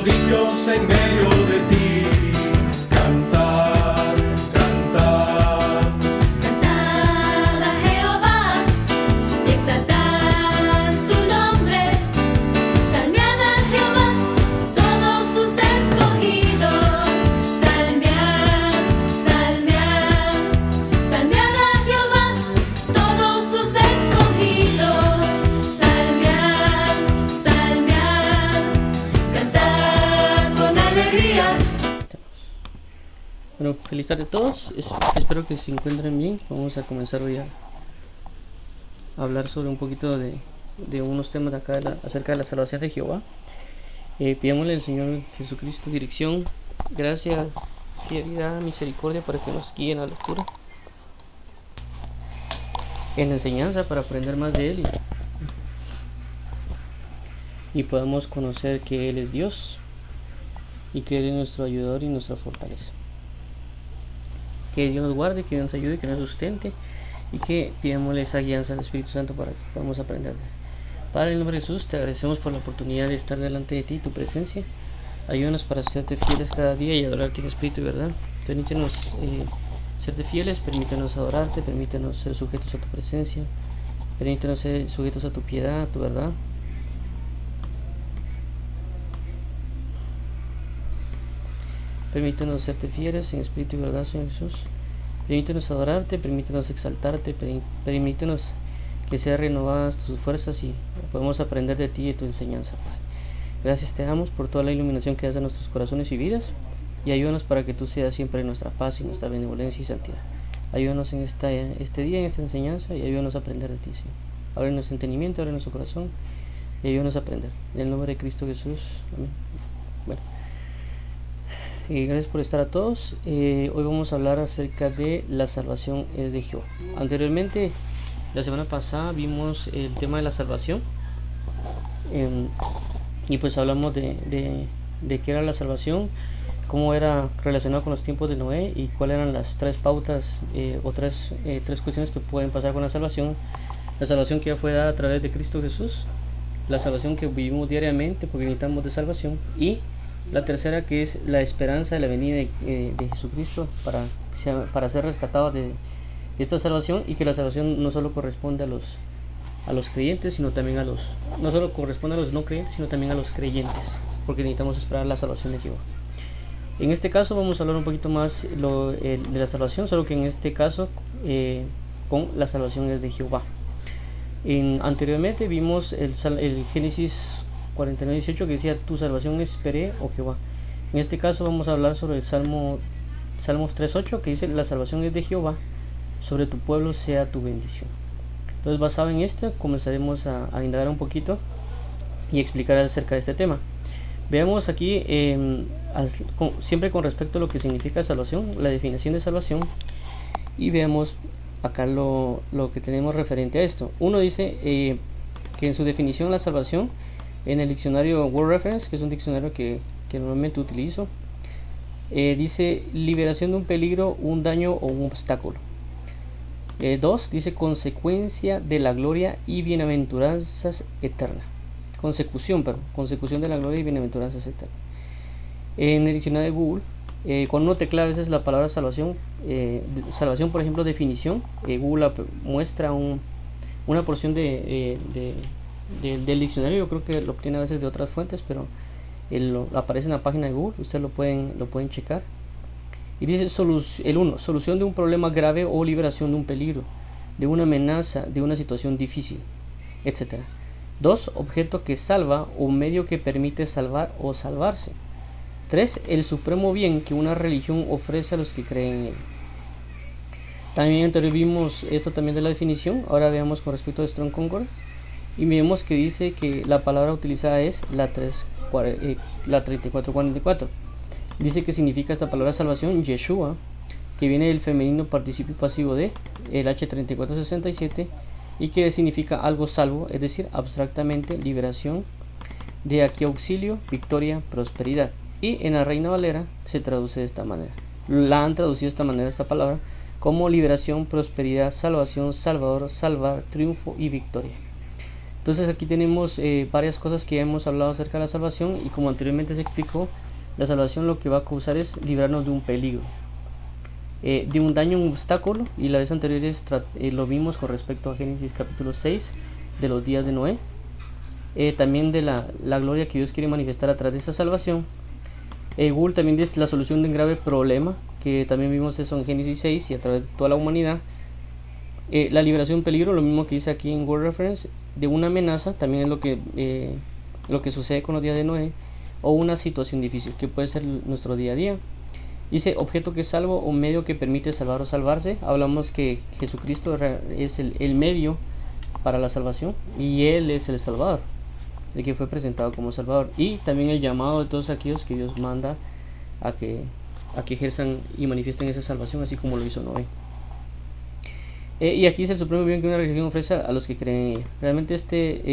prodigios en medio de ti. Cantar, cantar. Cantad a Jehová y exaltad su nombre. Salmead a Jehová todos sus escogidos. Salmead, salmead, salmead a Jehová todos sus escogidos. Salmead, salmead, cantad con alegría. Bueno, feliz tarde a todos, espero que se encuentren bien. Vamos a comenzar hoy a hablar sobre un poquito de unos temas de acá acerca de la salvación de Jehová. Pidámosle al Señor Jesucristo dirección, gracia, fidelidad, misericordia para que nos guíe en la lectura, en la enseñanza para aprender más de Él y podamos conocer que Él es Dios y que Él es nuestro ayudador y nuestra fortaleza. Que Dios nos guarde, que Dios nos ayude, que nos sustente y que pidámosle esa guianza al Espíritu Santo para que podamos aprender. Padre, en el nombre de Jesús, te agradecemos por la oportunidad de estar delante de ti, tu presencia. Ayúdanos para serte fieles cada día y adorarte en espíritu y verdad. Permítenos serte fieles, permítenos adorarte, permítenos ser sujetos a tu presencia, permítenos ser sujetos a tu piedad, a tu verdad. Permítenos serte fieles en espíritu y verdad, Señor Jesús. Permítenos adorarte, permítenos exaltarte, permítenos que sean renovadas tus fuerzas y podamos aprender de ti y de tu enseñanza, Padre. Gracias te damos por toda la iluminación que das a nuestros corazones y vidas, y ayúdanos para que tú seas siempre nuestra paz y nuestra benevolencia y santidad. Ayúdanos en este día, en esta enseñanza, y ayúdanos a aprender de ti, Señor. Abre nuestro entendimiento, abre nuestro corazón, y ayúdanos a aprender. En el nombre de Cristo Jesús. Amén. Bueno. Gracias por estar a todos. Hoy vamos a hablar acerca de la salvación de Jehová. Anteriormente, la semana pasada vimos el tema de la salvación y pues hablamos de qué era la salvación, cómo era relacionado con los tiempos de Noé y cuáles eran las tres pautas o tres cuestiones que pueden pasar con la salvación que ya fue dada a través de Cristo Jesús, la salvación que vivimos diariamente porque necesitamos de salvación, y la tercera, que es la esperanza de la venida de Jesucristo para ser rescatados de esta salvación, y que la salvación no solo corresponde a los creyentes, sino también no solo corresponde a los no creyentes, sino también a los creyentes, porque necesitamos esperar la salvación de Jehová. En este caso vamos a hablar un poquito más de la salvación, solo que en este caso con la salvación es de Jehová. Anteriormente vimos el Génesis 49:18 que decía: tu salvación esperé, oh Jehová. En este caso vamos a hablar sobre el Salmos 3:8 que dice: la salvación es de Jehová, sobre tu pueblo sea tu bendición. Entonces, basado en esto, comenzaremos a indagar un poquito y explicar acerca de este tema. Veamos aquí siempre con respecto a lo que significa salvación, la definición de salvación, y veamos acá lo que tenemos referente a esto. Uno dice que en su definición la salvación, en el diccionario Word Reference, que es un diccionario que normalmente utilizo, dice liberación de un peligro, un daño o un obstáculo. 2 dice consecuencia de la gloria y bienaventuranzas eternas. Consecución de la gloria y bienaventuranzas eternas. En el diccionario de Google, cuando uno teclea a veces la palabra salvación, por ejemplo, definición, Google muestra una porción del diccionario. Yo creo que lo obtiene a veces de otras fuentes, pero aparece en la página de Google, ustedes lo pueden checar. Y dice el 1, solución de un problema grave o liberación de un peligro, de una amenaza, de una situación difícil, etc. 2, objeto que salva o medio que permite salvar o salvarse. 3, el supremo bien que una religión ofrece a los que creen en él. También vimos esto también de la definición. Ahora veamos con respecto a Strong Concord, y vemos que dice que la palabra utilizada es la 3444. Dice que significa esta palabra salvación Yeshua, que viene del femenino participio pasivo de el H3467, y que significa algo salvo, es decir, abstractamente liberación, de aquí auxilio, victoria, prosperidad. Y en la Reina Valera se traduce de esta manera. La han traducido de esta manera esta palabra como liberación, prosperidad, salvación, salvador, salvar, triunfo y victoria. Entonces aquí tenemos varias cosas que ya hemos hablado acerca de la salvación, y como anteriormente se explicó, la salvación lo que va a causar es librarnos de un peligro, de un daño, un obstáculo, y la vez anterior lo vimos con respecto a Génesis capítulo 6 de los días de Noé, también de la gloria que Dios quiere manifestar a través de esa salvación. Google también es la solución de un grave problema, que también vimos eso en Génesis 6 y a través de toda la humanidad. La liberación de un peligro, lo mismo que dice aquí en Word Reference, de una amenaza, también es lo que sucede con los días de Noé, o una situación difícil, que puede ser nuestro día a día. Dice objeto que salvo o medio que permite salvar o salvarse. Hablamos que Jesucristo es el medio para la salvación, y Él es el Salvador, de que fue presentado como Salvador, y también el llamado de todos aquellos que Dios manda a que ejerzan y manifiesten esa salvación, así como lo hizo Noé. Y aquí es el supremo bien que una religión ofrece a los que creen en ella. Realmente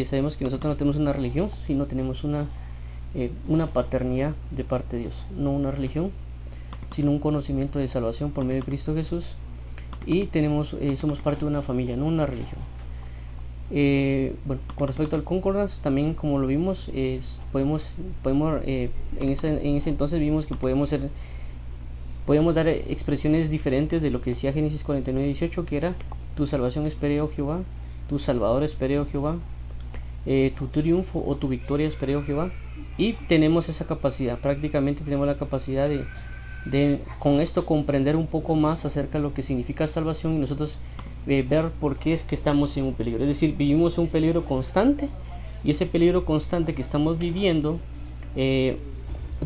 sabemos que nosotros no tenemos una religión, sino tenemos una paternidad de parte de Dios. No una religión, sino un conocimiento de salvación por medio de Cristo Jesús. Y somos parte de una familia, no una religión. Bueno, con respecto al Concordance, también como lo vimos, podemos en ese entonces vimos que podemos dar expresiones diferentes de lo que decía Génesis 49:18, que era tu salvación espere, oh Jehová, tu salvador espere, oh Jehová, tu triunfo o tu victoria espere, oh Jehová. Y tenemos esa capacidad, prácticamente tenemos la capacidad de con esto comprender un poco más acerca de lo que significa salvación, y nosotros ver por qué es que estamos en un peligro. Es decir, vivimos en un peligro constante, y ese peligro constante que estamos viviendo,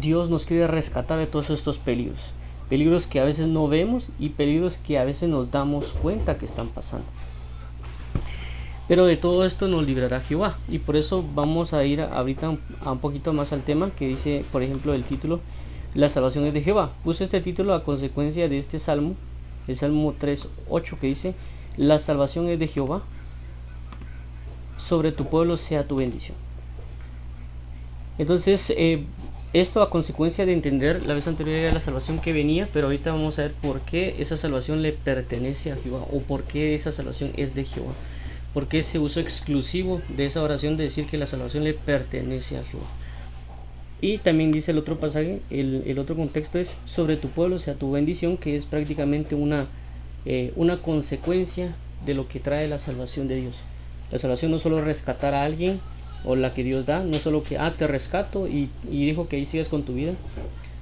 Dios nos quiere rescatar de todos estos peligros que a veces no vemos, y peligros que a veces nos damos cuenta que están pasando. Pero de todo esto nos librará Jehová, y por eso vamos a ir ahorita a un poquito más al tema que dice, por ejemplo, el título, la salvación es de Jehová. Puse este título a consecuencia de este salmo, el Salmo 3:8, que dice, la salvación es de Jehová, sobre tu pueblo sea tu bendición. Entonces, esto a consecuencia de entender la vez anterior era la salvación que venía, pero ahorita vamos a ver por qué esa salvación le pertenece a Jehová, o por qué esa salvación es de Jehová, por qué ese uso exclusivo de esa oración de decir que la salvación le pertenece a Jehová. Y también dice el otro pasaje, el otro contexto es sobre tu pueblo sea tu bendición, que es prácticamente una consecuencia de lo que trae la salvación de Dios. La salvación no solo rescatar a alguien, o la que Dios da, no solo que te rescato y dijo que ahí sigas con tu vida,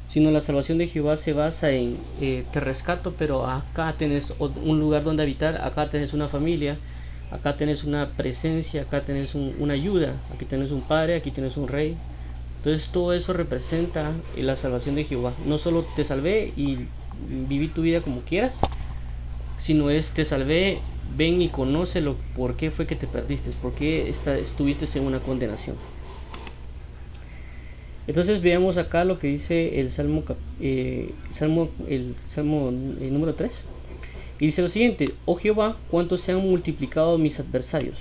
sino la salvación de Jehová se basa en te rescato, pero acá tenés un lugar donde habitar, acá tenés una familia, acá tenés una presencia, acá tenés una ayuda, aquí tenés un padre, aquí tenés un rey. Entonces todo eso representa la salvación de Jehová. No solo te salvé y viví tu vida como quieras, sino te salvé, ven y conócelo, por qué fue que te perdiste, por qué estuviste en una condenación. Entonces veamos acá lo que dice el Salmo número 3. Y dice lo siguiente: oh Jehová, cuántos se han multiplicado mis adversarios,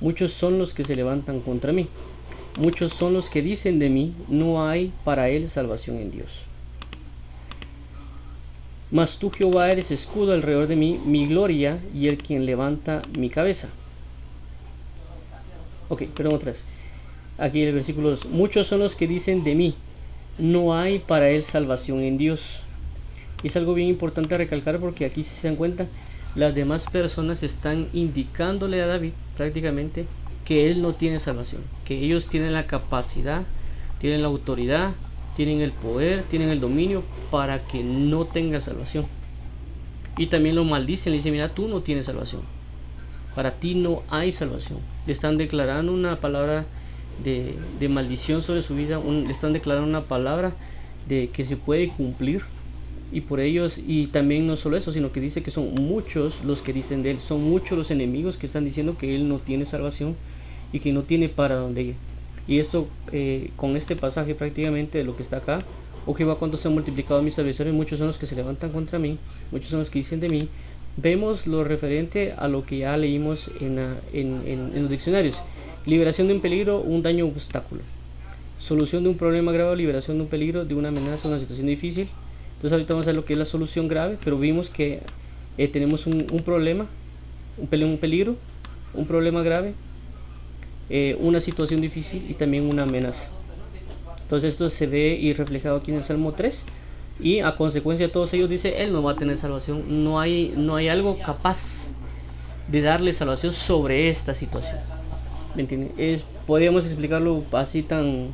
muchos son los que se levantan contra mí, muchos son los que dicen de mí, no hay para él salvación en Dios. Mas tú, Jehová, eres escudo alrededor de mí, mi gloria y el quien levanta mi cabeza. Ok, perdón, otra vez. Aquí el versículo 2. Muchos son los que dicen de mí, no hay para él salvación en Dios. Y es algo bien importante recalcar, porque aquí, si se dan cuenta, las demás personas están indicándole a David prácticamente que él no tiene salvación, que ellos tienen la capacidad, tienen la autoridad, tienen el poder, tienen el dominio para que no tenga salvación. Y también lo maldicen, le dicen, mira, tú no tienes salvación, para ti no hay salvación. Le están declarando una palabra de maldición sobre su vida, le están declarando una palabra de que se puede cumplir. Y por ellos, y también no solo eso, sino que dice que son muchos los que dicen de él, son muchos los enemigos que están diciendo que él no tiene salvación y que no tiene para dónde ir. Y esto con este pasaje prácticamente de lo que está acá: oh Jehová, cuántos se han multiplicado mis adversarios, muchos son los que se levantan contra mí, muchos son los que dicen de mí. Vemos lo referente a lo que ya leímos en los diccionarios: liberación de un peligro, un daño o obstáculo; solución de un problema grave, liberación de un peligro, de una amenaza, una situación difícil. Entonces ahorita vamos a ver lo que es la solución grave, pero vimos que tenemos un problema, un peligro, un problema grave, una situación difícil y también una amenaza. Entonces esto se ve y reflejado aquí en el Salmo 3, y a consecuencia de todos ellos dice, él no va a tener salvación, no hay algo capaz de darle salvación sobre esta situación. ¿Me entienden? Podríamos explicarlo así tan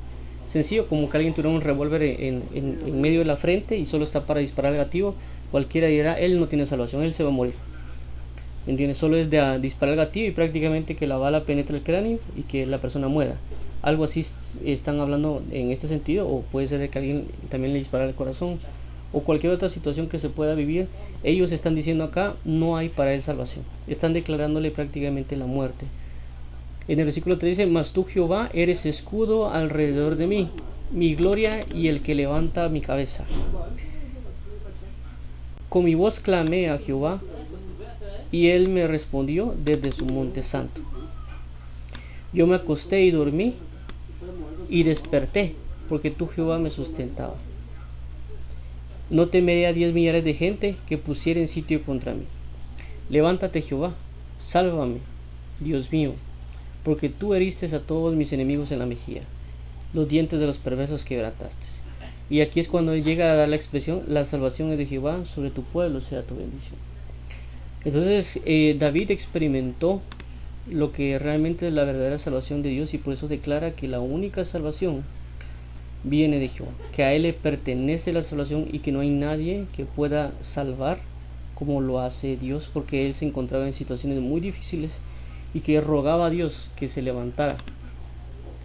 sencillo como que alguien tuviera un revólver en medio de la frente y solo está para disparar negativo. Cualquiera dirá, él no tiene salvación, él se va a morir. ¿Me entiendes? Solo es de disparar el gatillo y prácticamente que la bala penetre el cráneo y que la persona muera. Algo así están hablando en este sentido, o puede ser de que alguien también le dispara el corazón, o cualquier otra situación que se pueda vivir. Ellos están diciendo acá, no hay para él salvación. Están declarándole prácticamente la muerte. En el versículo 3 dice, mas tú, Jehová, eres escudo alrededor de mí, mi gloria y el que levanta mi cabeza. Con mi voz clamé a Jehová, y él me respondió desde su monte santo. Yo me acosté y dormí, y desperté, porque tú, Jehová, me sustentaba. No temeré a 10 millares de gente que pusieren sitio contra mí. Levántate, Jehová, sálvame, Dios mío, porque tú heriste a todos mis enemigos en la mejilla, los dientes de los perversos quebrantaste. Y aquí es cuando llega a dar la expresión, la salvación es de Jehová, sobre tu pueblo sea tu bendición. Entonces David experimentó lo que realmente es la verdadera salvación de Dios, y por eso declara que la única salvación viene de Jehová, que a él le pertenece la salvación y que no hay nadie que pueda salvar como lo hace Dios, porque él se encontraba en situaciones muy difíciles y que rogaba a Dios que se levantara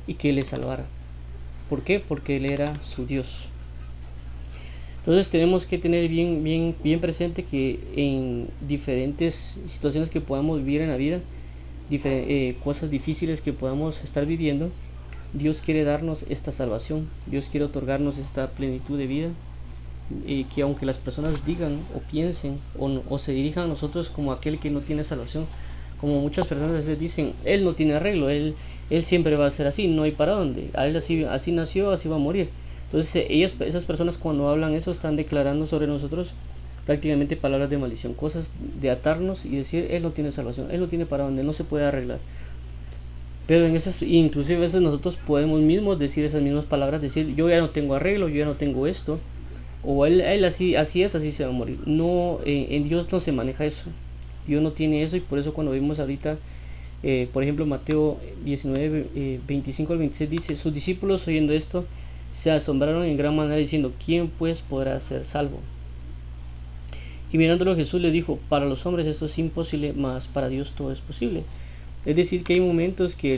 y que le salvara. ¿Por qué? Porque él era su Dios. Entonces tenemos que tener bien presente que en diferentes situaciones que podamos vivir en la vida, cosas difíciles que podamos estar viviendo, Dios quiere darnos esta salvación. Dios quiere otorgarnos esta plenitud de vida, que aunque las personas digan o piensen o se dirijan a nosotros como aquel que no tiene salvación, como muchas personas a veces dicen, él no tiene arreglo, él siempre va a ser así, no hay para dónde, a él así nació, así va a morir. Entonces esas personas cuando hablan eso están declarando sobre nosotros prácticamente palabras de maldición, cosas de atarnos y decir, él no tiene salvación, él no tiene para dónde, no se puede arreglar. Pero en esas, inclusive a veces nosotros podemos mismos decir esas mismas palabras, decir, yo ya no tengo arreglo, yo ya no tengo esto, o él así es, así se va a morir. No, en Dios no se maneja eso, Dios no tiene eso, y por eso cuando vimos ahorita, por ejemplo, Mateo 19, 25 al 26 dice, sus discípulos oyendo esto se asombraron en gran manera diciendo, ¿quién pues podrá ser salvo? Y mirándolo Jesús le dijo, para los hombres esto es imposible, mas para Dios todo es posible. Es decir, que hay momentos que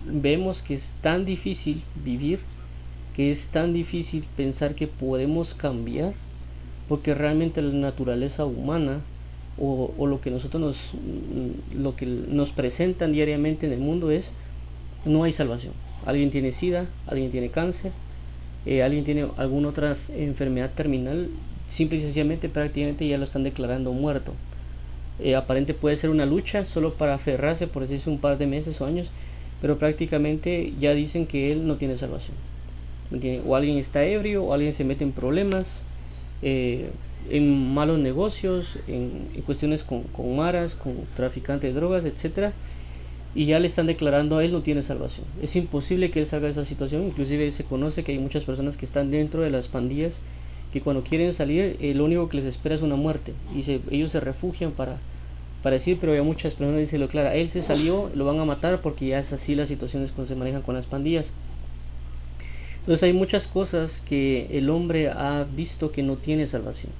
vemos que es tan difícil vivir, que es tan difícil pensar que podemos cambiar, porque realmente la naturaleza humana o lo que lo que nos presentan diariamente en el mundo es, no hay salvación. Alguien tiene SIDA, alguien tiene cáncer, alguien tiene alguna otra enfermedad terminal, simple y sencillamente prácticamente ya lo están declarando muerto. Aparente puede ser una lucha solo para aferrarse, por decirse un par de meses o años, pero prácticamente ya dicen que él no tiene salvación. O alguien está ebrio, o alguien se mete en problemas, en malos negocios, en cuestiones con maras, con traficantes de drogas, etcétera, y ya le están declarando a él no tiene salvación. Es imposible que él salga de esa situación. Inclusive se conoce que hay muchas personas que están dentro de las pandillas que cuando quieren salir, lo único que les espera es una muerte, y ellos se refugian para decir, pero hay muchas personas que dicen, lo clara, él se salió, lo van a matar, porque ya es así las situaciones cuando se manejan con las pandillas. Entonces hay muchas cosas que el hombre ha visto que no tiene salvación.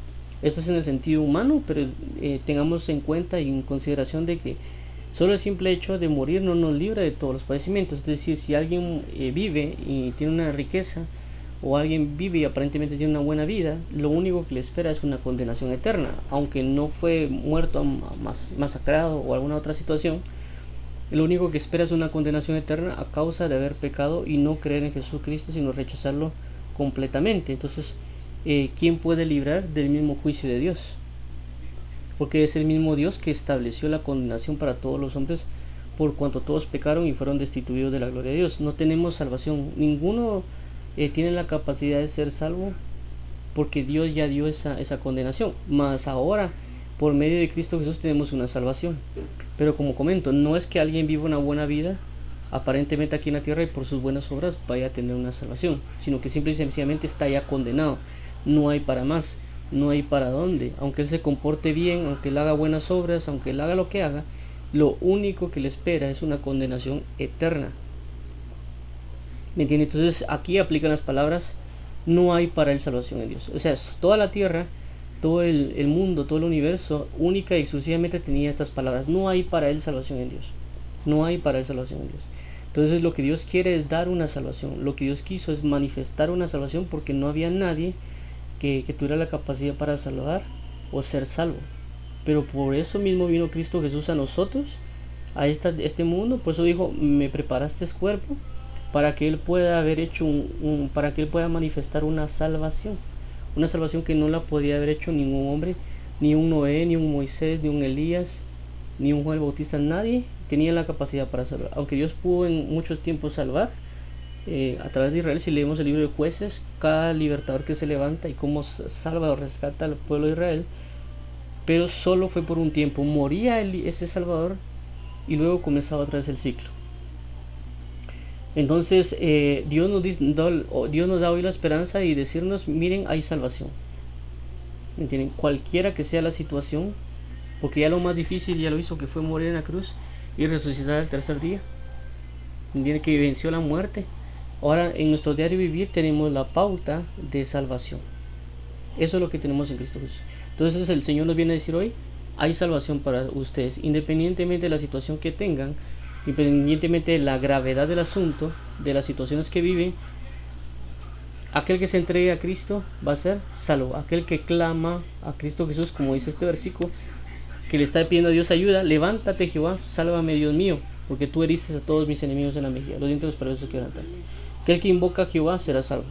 Esto es en el sentido humano, pero tengamos en cuenta y en consideración de que solo el simple hecho de morir no nos libra de todos los padecimientos. Es decir, si alguien vive y tiene una riqueza, o alguien vive y aparentemente tiene una buena vida, lo único que le espera es una condenación eterna, aunque no fue muerto, masacrado o alguna otra situación. Lo único que espera es una condenación eterna a causa de haber pecado y no creer en Jesucristo, sino rechazarlo completamente. Entonces, ¿quién puede librar del mismo juicio de Dios? Porque es el mismo Dios que estableció la condenación para todos los hombres, por cuanto todos pecaron y fueron destituidos de la gloria de Dios. No tenemos salvación, ninguno tiene la capacidad de ser salvo, porque Dios ya dio esa condenación. Mas ahora, por medio de Cristo Jesús, tenemos una salvación. Pero como comento, no es que alguien viva una buena vida aparentemente aquí en la tierra y por sus buenas obras vaya a tener una salvación, sino que simple y sencillamente está ya condenado. No hay para más, no hay para dónde. Aunque él se comporte bien, aunque él haga buenas obras, aunque él haga lo que haga, lo único que le espera es una condenación eterna. ¿Me entiende? Entonces aquí aplican las palabras: no hay para él salvación en Dios. O sea, toda la tierra, todo el mundo, todo el universo, única y exclusivamente tenía estas palabras: no hay para él salvación en Dios. No hay para él salvación en Dios. Entonces lo que Dios quiere es dar una salvación. Lo que Dios quiso es manifestar una salvación, porque no había nadie que tuviera la capacidad para salvar o ser salvo. Pero por eso mismo vino Cristo Jesús a nosotros, a este mundo. Por eso dijo: me preparaste cuerpo, para que él pueda haber hecho para que él pueda manifestar una salvación que no la podía haber hecho ningún hombre, ni un Noé, ni un Moisés, ni un Elías, ni un Juan el Bautista. Nadie tenía la capacidad para salvar. Aunque Dios pudo en muchos tiempos salvar a través de Israel. Si leemos el libro de Jueces, cada libertador que se levanta y cómo salva o rescata al pueblo de Israel, pero solo fue por un tiempo. Moría ese salvador y luego comenzaba otra vez el ciclo. Entonces Dios nos da hoy la esperanza y decirnos: miren, hay salvación. ¿Entienden? Cualquiera que sea la situación, porque ya lo más difícil ya lo hizo, que fue morir en la cruz y resucitar al tercer día. ¿Entienden? Que venció la muerte. Ahora en nuestro diario vivir tenemos la pauta de salvación. Eso es lo que tenemos en Cristo Jesús. Entonces el Señor nos viene a decir hoy: hay salvación para ustedes, independientemente de la situación que tengan, independientemente de la gravedad del asunto, de las situaciones que viven. Aquel que se entregue a Cristo va a ser salvo. Aquel que clama a Cristo Jesús, como dice este versículo, que le está pidiendo a Dios ayuda: levántate, Jehová, sálvame, Dios mío, porque tú heriste a todos mis enemigos en la mejilla, los dientes de los perversos quebrantaste. Aquel que invoca a Jehová será salvo.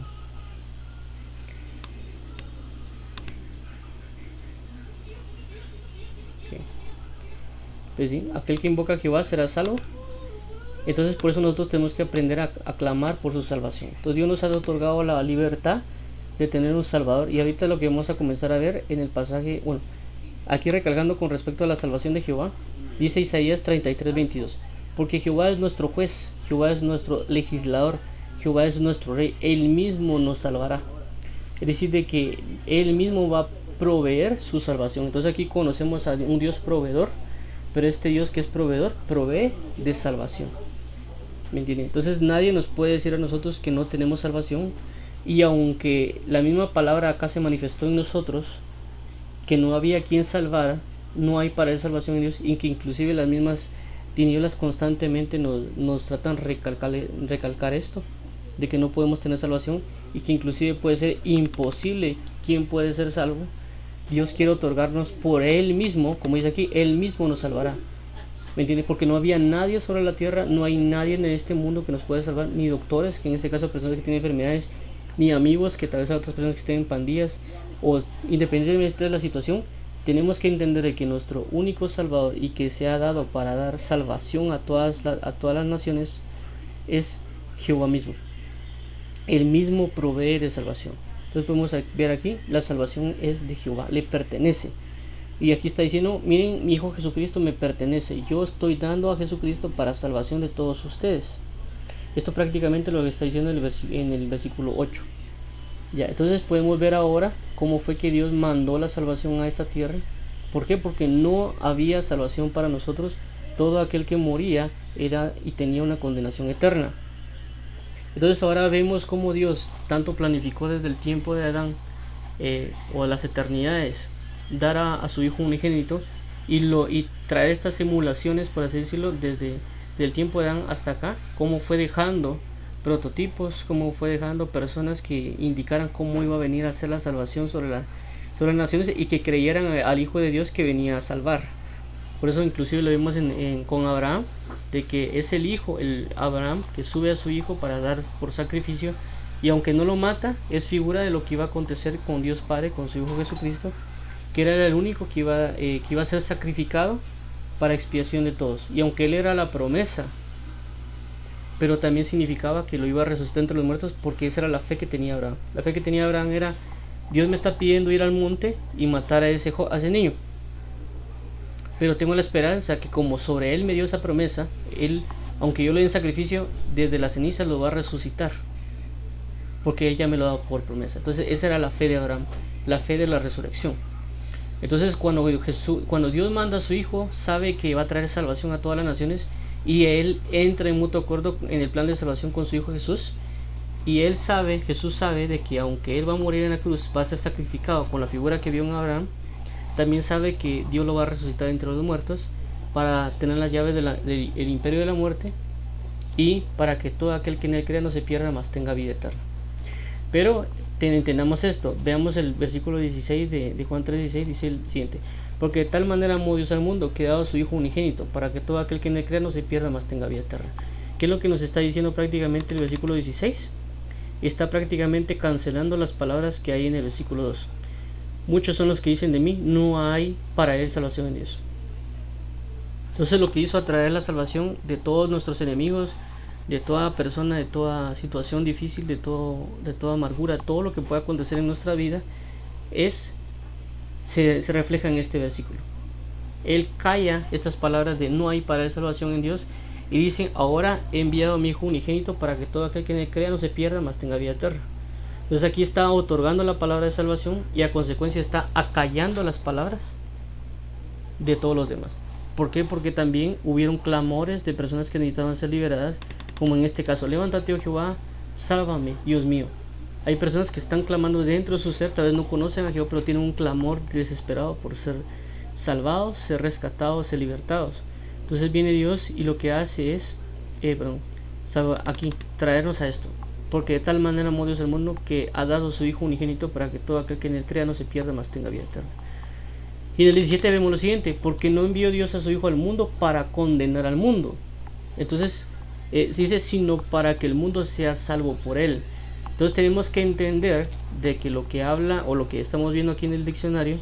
Pues sí, aquel que invoca a Jehová será salvo. Entonces por eso nosotros tenemos que aprender a clamar por su salvación. Entonces Dios nos ha otorgado la libertad de tener un Salvador. Y ahorita lo que vamos a comenzar a ver en el pasaje, bueno, aquí recalcando con respecto a la salvación de Jehová, dice Isaías 33:22: porque Jehová es nuestro juez, Jehová es nuestro legislador, Jehová es nuestro rey, él mismo nos salvará. Es decir, de que él mismo va a proveer su salvación. Entonces aquí conocemos a un Dios proveedor, pero este Dios que es proveedor provee de salvación. ¿Me entienden? Entonces nadie nos puede decir a nosotros que no tenemos salvación. Y aunque la misma palabra acá se manifestó en nosotros, que no había quien salvara, no hay para él salvación en Dios, y que inclusive las mismas tinieblas constantemente nos tratan de recalcar esto, de que no podemos tener salvación, y que inclusive puede ser imposible quien puede ser salvo. Dios quiere otorgarnos por él mismo, como dice aquí: él mismo nos salvará. ¿Me entiendes? Porque no había nadie sobre la tierra, no hay nadie en este mundo que nos pueda salvar, ni doctores, que en este caso personas que tienen enfermedades, ni amigos, que tal vez hay otras personas que estén en pandillas, o independientemente de la situación. Tenemos que entender que nuestro único Salvador, y que se ha dado para dar salvación a todas las naciones, es Jehová mismo. Él mismo provee de salvación. Entonces podemos ver aquí: la salvación es de Jehová, le pertenece. Y aquí está diciendo: miren, mi Hijo Jesucristo me pertenece, yo estoy dando a Jesucristo para salvación de todos ustedes. Esto prácticamente lo que está diciendo en el versículo 8. Ya, entonces podemos ver ahora cómo fue que Dios mandó la salvación a esta tierra. ¿Por qué? Porque no había salvación para nosotros. Todo aquel que moría era y tenía una condenación eterna. Entonces ahora vemos cómo Dios tanto planificó desde el tiempo de Adán o las eternidades dar a su Hijo unigénito, y traer estas emulaciones, por así decirlo, desde el tiempo de Adán hasta acá, cómo fue dejando prototipos, cómo fue dejando personas que indicaran cómo iba a venir a hacer la salvación sobre las naciones, y que creyeran al Hijo de Dios que venía a salvar. Por eso inclusive lo vemos con Abraham, de que es el hijo, Abraham, que sube a su hijo para dar por sacrificio, y aunque no lo mata, es figura de lo que iba a acontecer con Dios Padre, con su Hijo Jesucristo, que era el único que iba a ser sacrificado para expiación de todos. Y aunque él era la promesa, pero también significaba que lo iba a resucitar entre los muertos, porque esa era la fe que tenía Abraham. La fe que tenía Abraham era: Dios me está pidiendo ir al monte y matar a ese niño, pero tengo la esperanza que como sobre él me dio esa promesa, él aunque yo le dé en sacrificio, desde la ceniza lo va a resucitar, porque Él ya me lo ha dado por promesa. Entonces esa era la fe de Abraham, la fe de la resurrección. Entonces cuando Dios manda a su Hijo, sabe que va a traer salvación a todas las naciones, y Él entra en mutuo acuerdo en el plan de salvación con su Hijo Jesús. Y Jesús sabe de que aunque Él va a morir en la cruz, va a ser sacrificado con la figura que vio en Abraham, también sabe que Dios lo va a resucitar entre los muertos para tener las llaves del imperio de la muerte, y para que todo aquel que en Él crea no se pierda, mas tenga vida eterna. Pero entendamos esto, veamos el versículo 16 de Juan 3:16, dice el siguiente: porque de tal manera amó Dios al mundo, que ha dado a su Hijo unigénito, para que todo aquel que en Él crea no se pierda, mas tenga vida eterna. ¿Qué es lo que nos está diciendo prácticamente el versículo 16? Está prácticamente cancelando las palabras que hay en el versículo 2. Muchos son los que dicen de mí, no hay para él salvación en Dios. Entonces lo que hizo atraer la salvación de todos nuestros enemigos, de toda persona, de toda situación difícil, de toda amargura, todo lo que pueda acontecer en nuestra vida, se refleja en este versículo. Él calla estas palabras de no hay para él salvación en Dios, y dice: ahora he enviado a mi Hijo unigénito para que todo aquel que en Él crea no se pierda, mas tenga vida eterna. Entonces aquí está otorgando la palabra de salvación, y a consecuencia está acallando las palabras de todos los demás. ¿Por qué? Porque también hubieron clamores de personas que necesitaban ser liberadas, como en este caso: levántate, oh Jehová, sálvame, Dios mío. Hay personas que están clamando dentro de su ser, tal vez no conocen a Jehová, pero tienen un clamor desesperado por ser salvados, ser rescatados, ser libertados. Entonces viene Dios y lo que hace es, aquí, traernos a esto. Porque de tal manera amó Dios al mundo, que ha dado a su Hijo unigénito, para que todo aquel que en Él crea no se pierda, mas tenga vida eterna. Y en el 17 vemos lo siguiente: porque no envió Dios a su Hijo al mundo para condenar al mundo. Entonces se dice: sino para que el mundo sea salvo por Él. Entonces tenemos que entender de que lo que habla, o lo que estamos viendo aquí en el diccionario,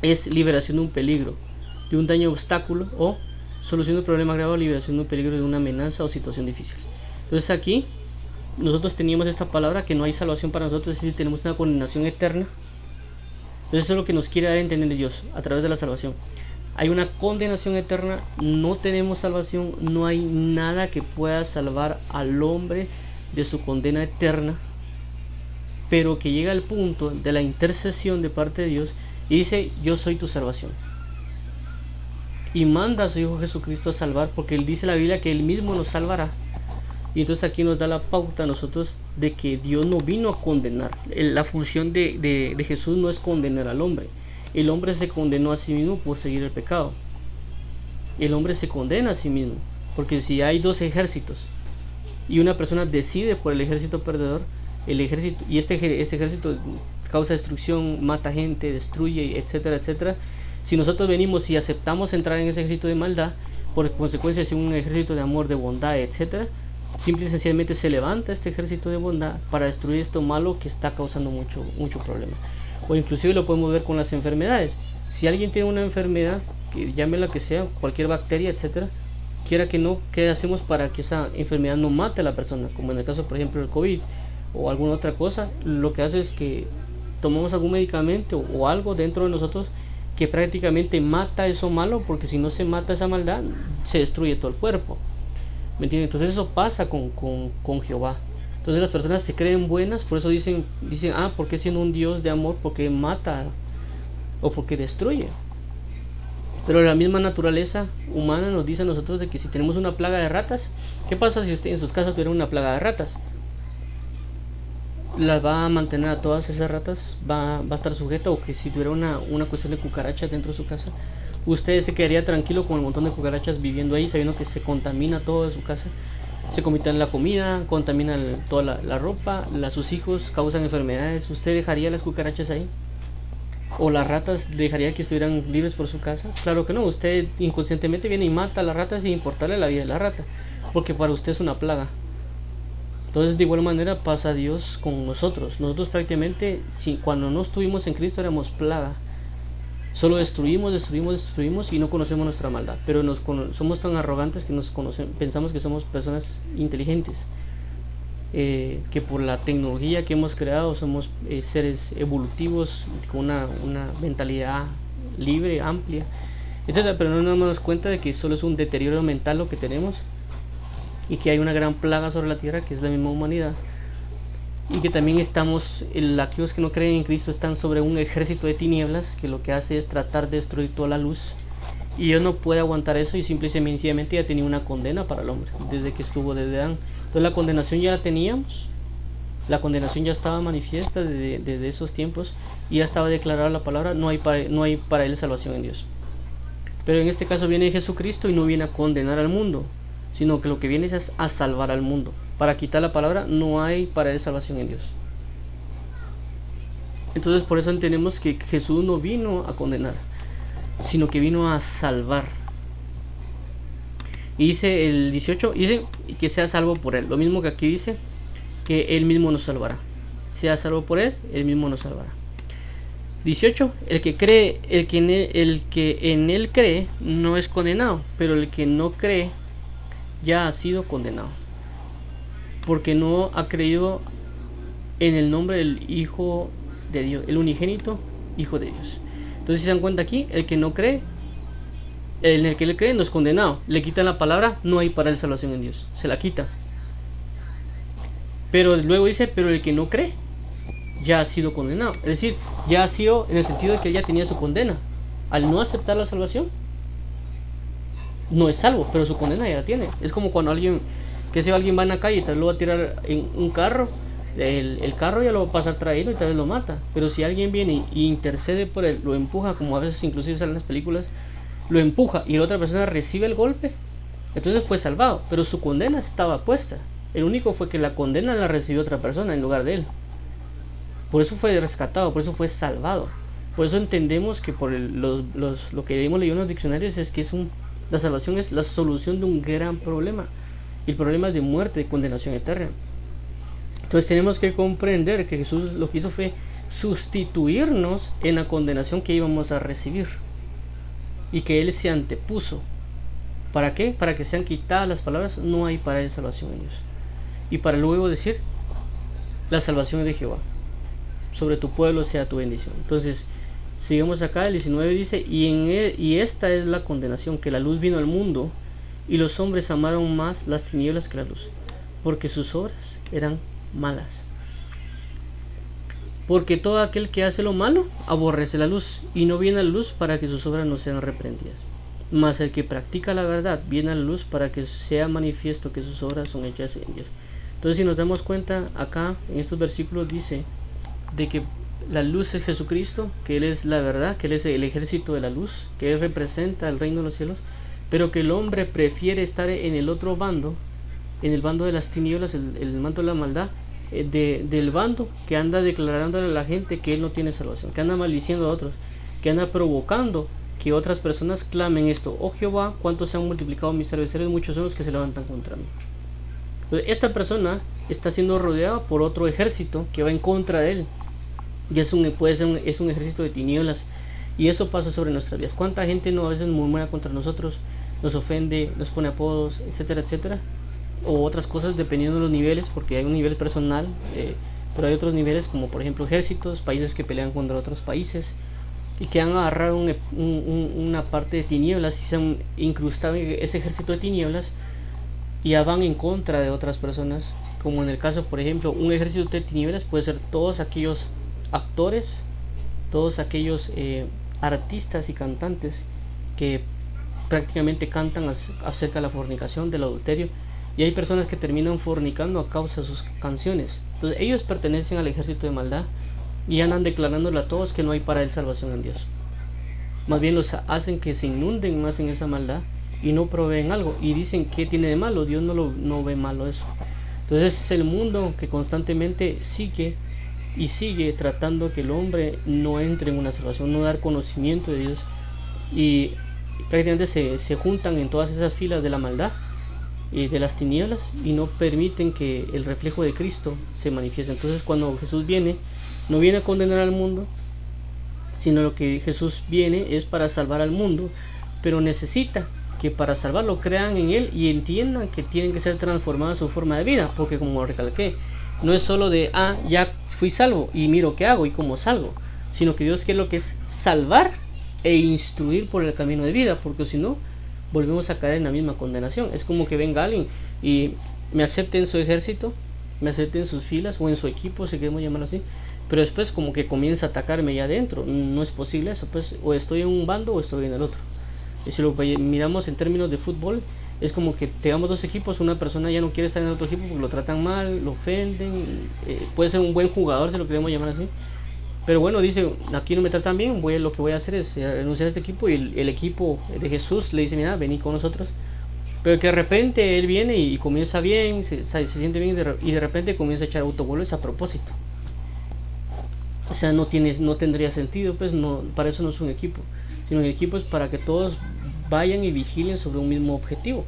es liberación de un peligro, de un daño, obstáculo, o solución de un problema grave, o liberación de un peligro, de una amenaza o situación difícil. Entonces aquí nosotros teníamos esta palabra, que no hay salvación para nosotros, es decir, tenemos una condenación eterna. Entonces eso es lo que nos quiere dar a entender Dios a través de la salvación. Hay una condenación eterna, no tenemos salvación, no hay nada que pueda salvar al hombre de su condena eterna, pero que llega al punto de la intercesión de parte de Dios y dice: yo soy tu salvación, y manda a su Hijo Jesucristo a salvar, porque Él dice en la Biblia que Él mismo nos salvará. Y entonces aquí nos da la pauta a nosotros de que Dios no vino a condenar. La función de Jesús no es condenar al hombre. El hombre se condenó a sí mismo por seguir el pecado. El hombre se condena a sí mismo, porque si hay dos ejércitos y una persona decide por el ejército perdedor, el ejército, y este ejército causa destrucción, mata gente, destruye, etcétera, etcétera. Si nosotros venimos y aceptamos entrar en ese ejército de maldad, por consecuencia es un ejército de amor, de bondad, etcétera, simple y sencillamente se levanta este ejército de bondad para destruir esto malo que está causando mucho problema. O inclusive lo podemos ver con las enfermedades. Si alguien tiene una enfermedad, que llámela que sea, cualquier bacteria, etcétera, quiera que no, ¿qué hacemos para que esa enfermedad no mate a la persona? Como en el caso, por ejemplo, del COVID o alguna otra cosa, lo que hace es que tomamos algún medicamento o algo dentro de nosotros que prácticamente mata eso malo, porque si no se mata esa maldad, se destruye todo el cuerpo. ¿Me entienden? Entonces eso pasa con Jehová. Entonces las personas se creen buenas, por eso dicen, ¿por qué siendo un Dios de amor? Porque mata o porque destruye. Pero la misma naturaleza humana nos dice a nosotros de que si tenemos una plaga de ratas, ¿qué pasa si usted en sus casas tuviera una plaga de ratas? Las va a mantener a todas esas ratas, va a estar sujeta, o que si tuviera una cuestión de cucarachas dentro de su casa, usted se quedaría tranquilo con el montón de cucarachas viviendo ahí, sabiendo que se contamina todo de su casa, se contaminan la comida, contaminan toda la ropa, sus hijos causan enfermedades. ¿Usted dejaría las cucarachas ahí? ¿O las ratas dejaría que estuvieran libres por su casa? Claro que no, usted inconscientemente viene y mata a las ratas sin importarle la vida de la rata, porque para usted es una plaga. Entonces de igual manera pasa Dios con nosotros. Nosotros prácticamente, cuando no estuvimos en Cristo, éramos plaga. Solo destruimos y no conocemos nuestra maldad. Pero somos tan arrogantes que pensamos que somos personas inteligentes, que por la tecnología que hemos creado somos seres evolutivos con una mentalidad libre, amplia, etc. Pero no nos damos cuenta de que solo es un deterioro mental lo que tenemos, y que hay una gran plaga sobre la tierra que es la misma humanidad, y que también aquellos que no creen en Cristo están sobre un ejército de tinieblas que lo que hace es tratar de destruir toda la luz, y Dios no puede aguantar eso, y simple y sencillamente ya tenía una condena para el hombre desde que estuvo desde Adán. Entonces la condenación ya la teníamos, la condenación ya estaba manifiesta desde esos tiempos, y ya estaba declarada la palabra, no hay para él salvación en Dios. Pero en este caso viene Jesucristo y no viene a condenar al mundo, sino que lo que viene es a salvar al mundo. Para quitar la palabra, no hay para él salvación en Dios. Entonces por eso entendemos que Jesús no vino a condenar, sino que vino a salvar. Y dice el 18, dice que sea salvo por él. Lo mismo que aquí dice, que él mismo nos salvará. Sea salvo por él, él mismo nos salvará. 18, el que en él cree no es condenado, pero el que no cree ya ha sido condenado, porque no ha creído en el nombre del Hijo de Dios, el unigénito Hijo de Dios. Entonces, si se dan cuenta aquí, el que no cree, en el que él cree no es condenado. Le quitan la palabra, no hay para él salvación en Dios, se la quita. Pero luego dice, pero el que no cree ya ha sido condenado, es decir, ya ha sido en el sentido de que ya tenía su condena. Al no aceptar la salvación, no es salvo, pero su condena ya la tiene. Es como cuando alguien va en la calle y tal vez lo va a tirar en un carro, el carro ya lo va a pasar traído y tal vez lo mata. Pero si alguien viene y intercede por él, lo empuja, como a veces inclusive salen en las películas, lo empuja y la otra persona recibe el golpe, entonces fue salvado, pero su condena estaba puesta. El único fue que la condena la recibió otra persona en lugar de él. Por eso fue rescatado, por eso fue salvado. Por eso entendemos que por lo que hemos leído en los diccionarios es que la salvación es la solución de un gran problema. Y el problema es de muerte, de condenación eterna. Entonces tenemos que comprender que Jesús lo que hizo fue sustituirnos en la condenación que íbamos a recibir. Y que Él se antepuso. ¿Para qué? Para que sean quitadas las palabras, no hay para él salvación en Dios. Y para luego decir, la salvación es de Jehová. Sobre tu pueblo sea tu bendición. Entonces, sigamos acá, el 19 dice, y esta es la condenación, que la luz vino al mundo, y los hombres amaron más las tinieblas que la luz, porque sus obras eran malas. Porque todo aquel que hace lo malo, aborrece la luz, y no viene a la luz para que sus obras no sean reprendidas. Mas el que practica la verdad, viene a la luz para que sea manifiesto que sus obras son hechas en Dios. Entonces, si nos damos cuenta, acá, en estos versículos dice, de que la luz es Jesucristo, que Él es la verdad, que Él es el ejército de la luz, que Él representa el reino de los cielos, pero que el hombre prefiere estar en el otro bando, en el bando de las tinieblas, el manto de la maldad, del bando que anda declarándole a la gente que Él no tiene salvación, que anda maldiciendo a otros, que anda provocando que otras personas clamen esto: oh Jehová, cuántos se han multiplicado mis adversarios, muchos son los que se levantan contra mí. Entonces, esta persona está siendo rodeada por otro ejército que va en contra de él, y es un ejército de tinieblas, y eso pasa sobre nuestras vidas. ¿Cuánta gente no a veces murmura contra nosotros, nos ofende, nos pone apodos, etcétera, etcétera, o otras cosas dependiendo de los niveles, porque hay un nivel personal, pero hay otros niveles como por ejemplo ejércitos, países que pelean contra otros países y que han agarrado una parte de tinieblas y se han incrustado en ese ejército de tinieblas y ya van en contra de otras personas, como en el caso, por ejemplo, un ejército de tinieblas puede ser todos aquellos actores, todos aquellos artistas y cantantes que prácticamente cantan acerca de la fornicación, del adulterio, y hay personas que terminan fornicando a causa de sus canciones. Entonces ellos pertenecen al ejército de maldad y andan declarándole a todos que no hay para él salvación en Dios. Más bien los hacen que se inunden más en esa maldad y no proveen algo, y dicen que tiene de malo. Dios no ve malo eso. Entonces es el mundo que constantemente sigue tratando que el hombre no entre en una salvación, no dar conocimiento de Dios, y prácticamente se juntan en todas esas filas de la maldad y de las tinieblas y no permiten que el reflejo de Cristo se manifieste. Entonces cuando Jesús viene, no viene a condenar al mundo, sino lo que Jesús viene es para salvar al mundo, pero necesita que para salvarlo crean en Él y entiendan que tienen que ser transformadas su forma de vida, porque como recalqué, no es solo de, ya fui salvo y miro qué hago y cómo salgo, sino que Dios quiere lo que es salvar e instruir por el camino de vida, porque si no, volvemos a caer en la misma condenación. Es como que venga alguien, y me acepte en su ejército, me acepte en sus filas o en su equipo, si queremos llamarlo así, pero después como que comienza a atacarme ya adentro. No es posible eso, pues o estoy en un bando o estoy en el otro. Y si lo miramos en términos de fútbol, es como que tengamos dos equipos, una persona ya no quiere estar en el otro equipo porque lo tratan mal, lo ofenden, puede ser un buen jugador, si lo queremos llamar así, pero bueno, dice, aquí no me tratan bien, lo que voy a hacer es renunciar a este equipo, y el equipo de Jesús le dice, mira, vení con nosotros. Pero que de repente él viene y comienza bien, se siente bien, y de repente comienza a echar autogoles a propósito. O sea, no tendría sentido, pues no, para eso no es un equipo, sino un equipo es para que todos vayan y vigilen sobre un mismo objetivo.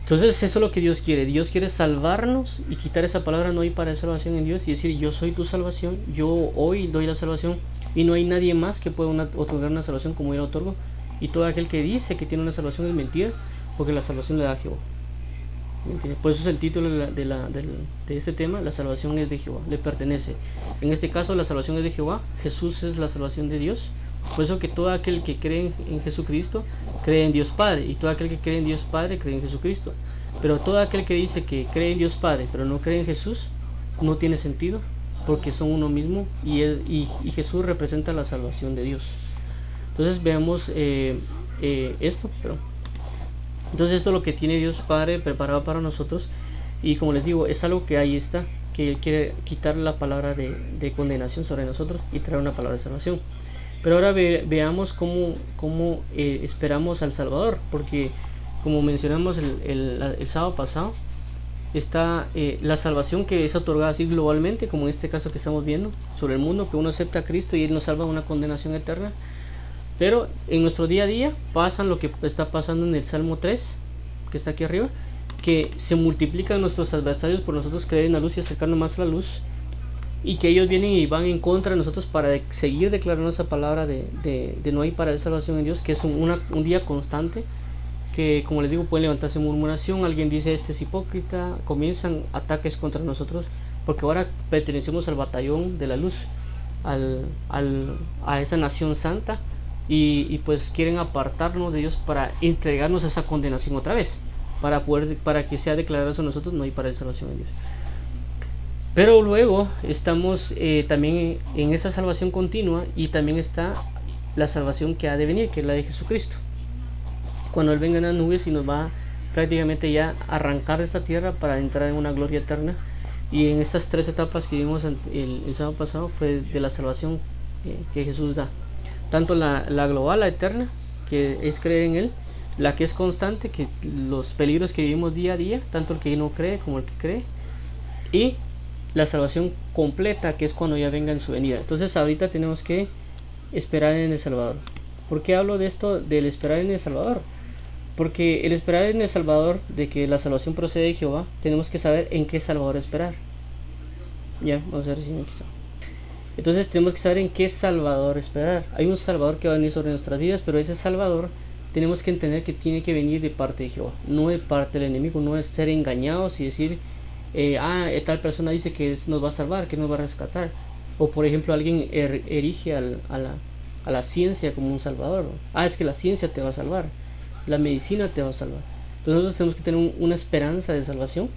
Entonces eso es lo que Dios quiere. Dios quiere salvarnos y quitar esa palabra no hay para salvación en Dios y decir, yo soy tu salvación, yo hoy doy la salvación y no hay nadie más que pueda otorgar una salvación como yo la otorgo. Y todo aquel que dice que tiene una salvación es mentira, porque la salvación le da a Jehová. Por eso es el título de este tema, la salvación es de Jehová, le pertenece. En este caso la salvación es de Jehová, Jesús es la salvación de Dios. Por eso que todo aquel que cree en Jesucristo cree en Dios Padre, y todo aquel que cree en Dios Padre cree en Jesucristo. Pero todo aquel que dice que cree en Dios Padre pero no cree en Jesús no tiene sentido, porque son uno mismo, y Jesús representa la salvación de Dios. Entonces veamos esto. Entonces esto es lo que tiene Dios Padre preparado para nosotros, y como les digo, es algo que ahí está, que Él quiere quitar la palabra de condenación sobre nosotros y traer una palabra de salvación. Pero ahora veamos cómo esperamos al Salvador, porque como mencionamos el sábado pasado, está la salvación que es otorgada así globalmente, como en este caso que estamos viendo sobre el mundo, que uno acepta a Cristo y Él nos salva de una condenación eterna. Pero en nuestro día a día pasan lo que está pasando en el Salmo 3, que está aquí arriba, que se multiplican nuestros adversarios por nosotros creer en la luz y acercarnos más a la luz, y que ellos vienen y van en contra de nosotros para seguir declarando esa palabra de no hay para salvación en Dios, que es un día constante, que como les digo puede levantarse murmuración, alguien dice este es hipócrita, comienzan ataques contra nosotros, porque ahora pertenecemos al batallón de la luz, a esa nación santa, y pues quieren apartarnos de Dios para entregarnos a esa condenación otra vez, para que sea declarado a nosotros no hay para salvación en Dios. Pero luego estamos también en esa salvación continua, y también está la salvación que ha de venir, que es la de Jesucristo, cuando Él venga en las nubes y nos va prácticamente ya a arrancar de esta tierra para entrar en una gloria eterna. Y en estas tres etapas que vimos el sábado pasado fue de la salvación que Jesús da, tanto la global, la eterna, que es creer en Él, la que es constante, que los peligros que vivimos día a día, tanto el que no cree como el que cree, y la salvación completa, que es cuando ya venga en su venida. Entonces ahorita tenemos que esperar en el Salvador. ¿Por qué hablo de esto del esperar en el Salvador? Porque el esperar en el Salvador, de que la salvación procede de Jehová, tenemos que saber en qué Salvador esperar. Ya, vamos a ver si me quito. Entonces tenemos que saber en qué Salvador esperar. Hay un Salvador que va a venir sobre nuestras vidas, pero ese Salvador tenemos que entender que tiene que venir de parte de Jehová, no de parte del enemigo. No es ser engañados y decir tal persona dice que nos va a salvar, que nos va a rescatar, o por ejemplo alguien erige a la ciencia como un salvador. Es que la ciencia te va a salvar, la medicina te va a salvar. Entonces nosotros tenemos que tener una esperanza de salvación.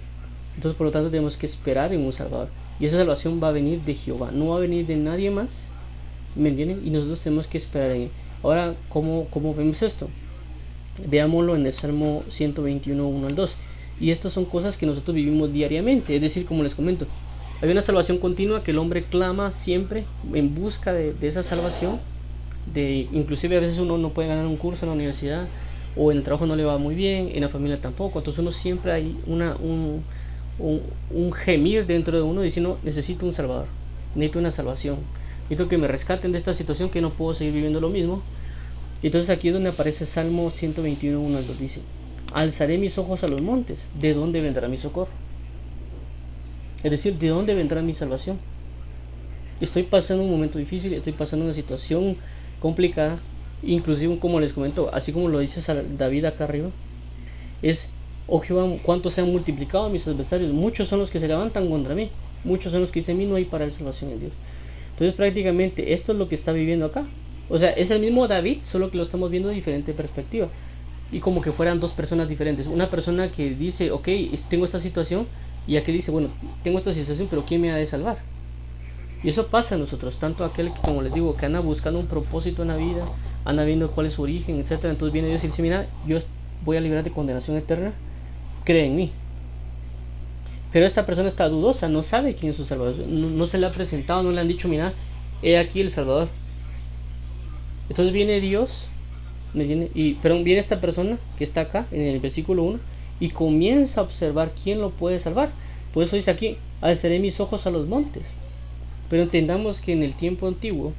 Entonces por lo tanto tenemos que esperar en un salvador, y esa salvación va a venir de Jehová, no va a venir de nadie más, ¿me entienden? Y nosotros tenemos que esperar en él. Ahora, ¿cómo vemos esto? Veámoslo en el Salmo 121, 1 al 2. Y estas son cosas que nosotros vivimos diariamente. Es decir, como les comento, hay una salvación continua que el hombre clama siempre en busca de esa salvación. Inclusive a veces uno no puede ganar un curso en la universidad, o en el trabajo no le va muy bien, en la familia tampoco. Entonces uno siempre hay un gemir dentro de uno diciendo, necesito un salvador, necesito una salvación, necesito que me rescaten de esta situación, que no puedo seguir viviendo lo mismo. Entonces aquí es donde aparece Salmo 121, 1 al 2, dice: alzaré mis ojos a los montes, ¿de dónde vendrá mi socorro? Es decir, ¿de dónde vendrá mi salvación? Estoy pasando un momento difícil, estoy pasando una situación complicada, inclusive como les comento, así como lo dice David acá arriba, es: oh Jehová, cuánto se han multiplicado mis adversarios, muchos son los que se levantan contra mí, muchos son los que dicen, a mí no hay para la salvación en Dios. Entonces prácticamente esto es lo que está viviendo acá. O sea, es el mismo David, solo que lo estamos viendo de diferente perspectiva. y como que fueran dos personas diferentes. Una persona que dice, ok, tengo esta situación, y aquel dice, bueno, tengo esta situación, pero ¿quién me ha de salvar? Y eso pasa a nosotros, tanto aquel que, como les digo, que anda buscando un propósito en la vida, anda viendo cuál es su origen, etcétera. Entonces viene Dios y dice, mira, yo voy a liberar de condenación eterna, cree en mí. Pero esta persona está dudosa, no sabe quién es su Salvador, no se le ha presentado, no le han dicho, mira, he aquí el Salvador. Entonces viene Dios, viene esta persona que está acá en el versículo 1 y comienza a observar quién lo puede salvar. Por eso dice aquí, alzaré mis ojos a los montes. Pero entendamos que en el tiempo antiguo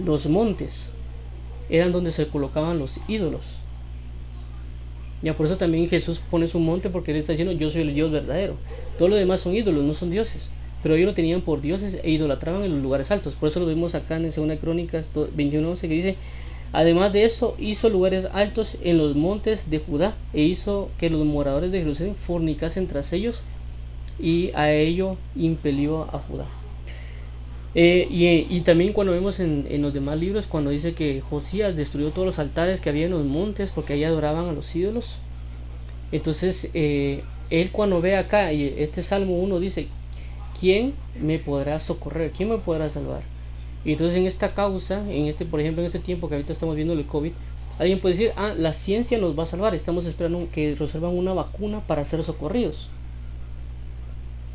los montes eran donde se colocaban los ídolos. Ya por eso también Jesús pone su monte, porque él está diciendo, yo soy el Dios verdadero. Todos los demás son ídolos, no son dioses. Pero ellos lo tenían por dioses e idolatraban en los lugares altos. Por eso lo vemos acá en 2 Crónicas 21:11, que dice, además de eso, hizo lugares altos en los montes de Judá, e hizo que los moradores de Jerusalén fornicasen tras ellos, y a ello impelió a Judá. Y también cuando vemos en los demás libros, cuando dice que Josías destruyó todos los altares que había en los montes porque ahí adoraban a los ídolos. Entonces él, cuando ve acá, y este Salmo 1 dice, ¿quién me podrá socorrer? ¿Quién me podrá salvar? Y entonces en esta causa, por ejemplo en este tiempo que ahorita estamos viendo el COVID, alguien puede decir, la ciencia nos va a salvar, estamos esperando que resuelvan una vacuna para ser socorridos.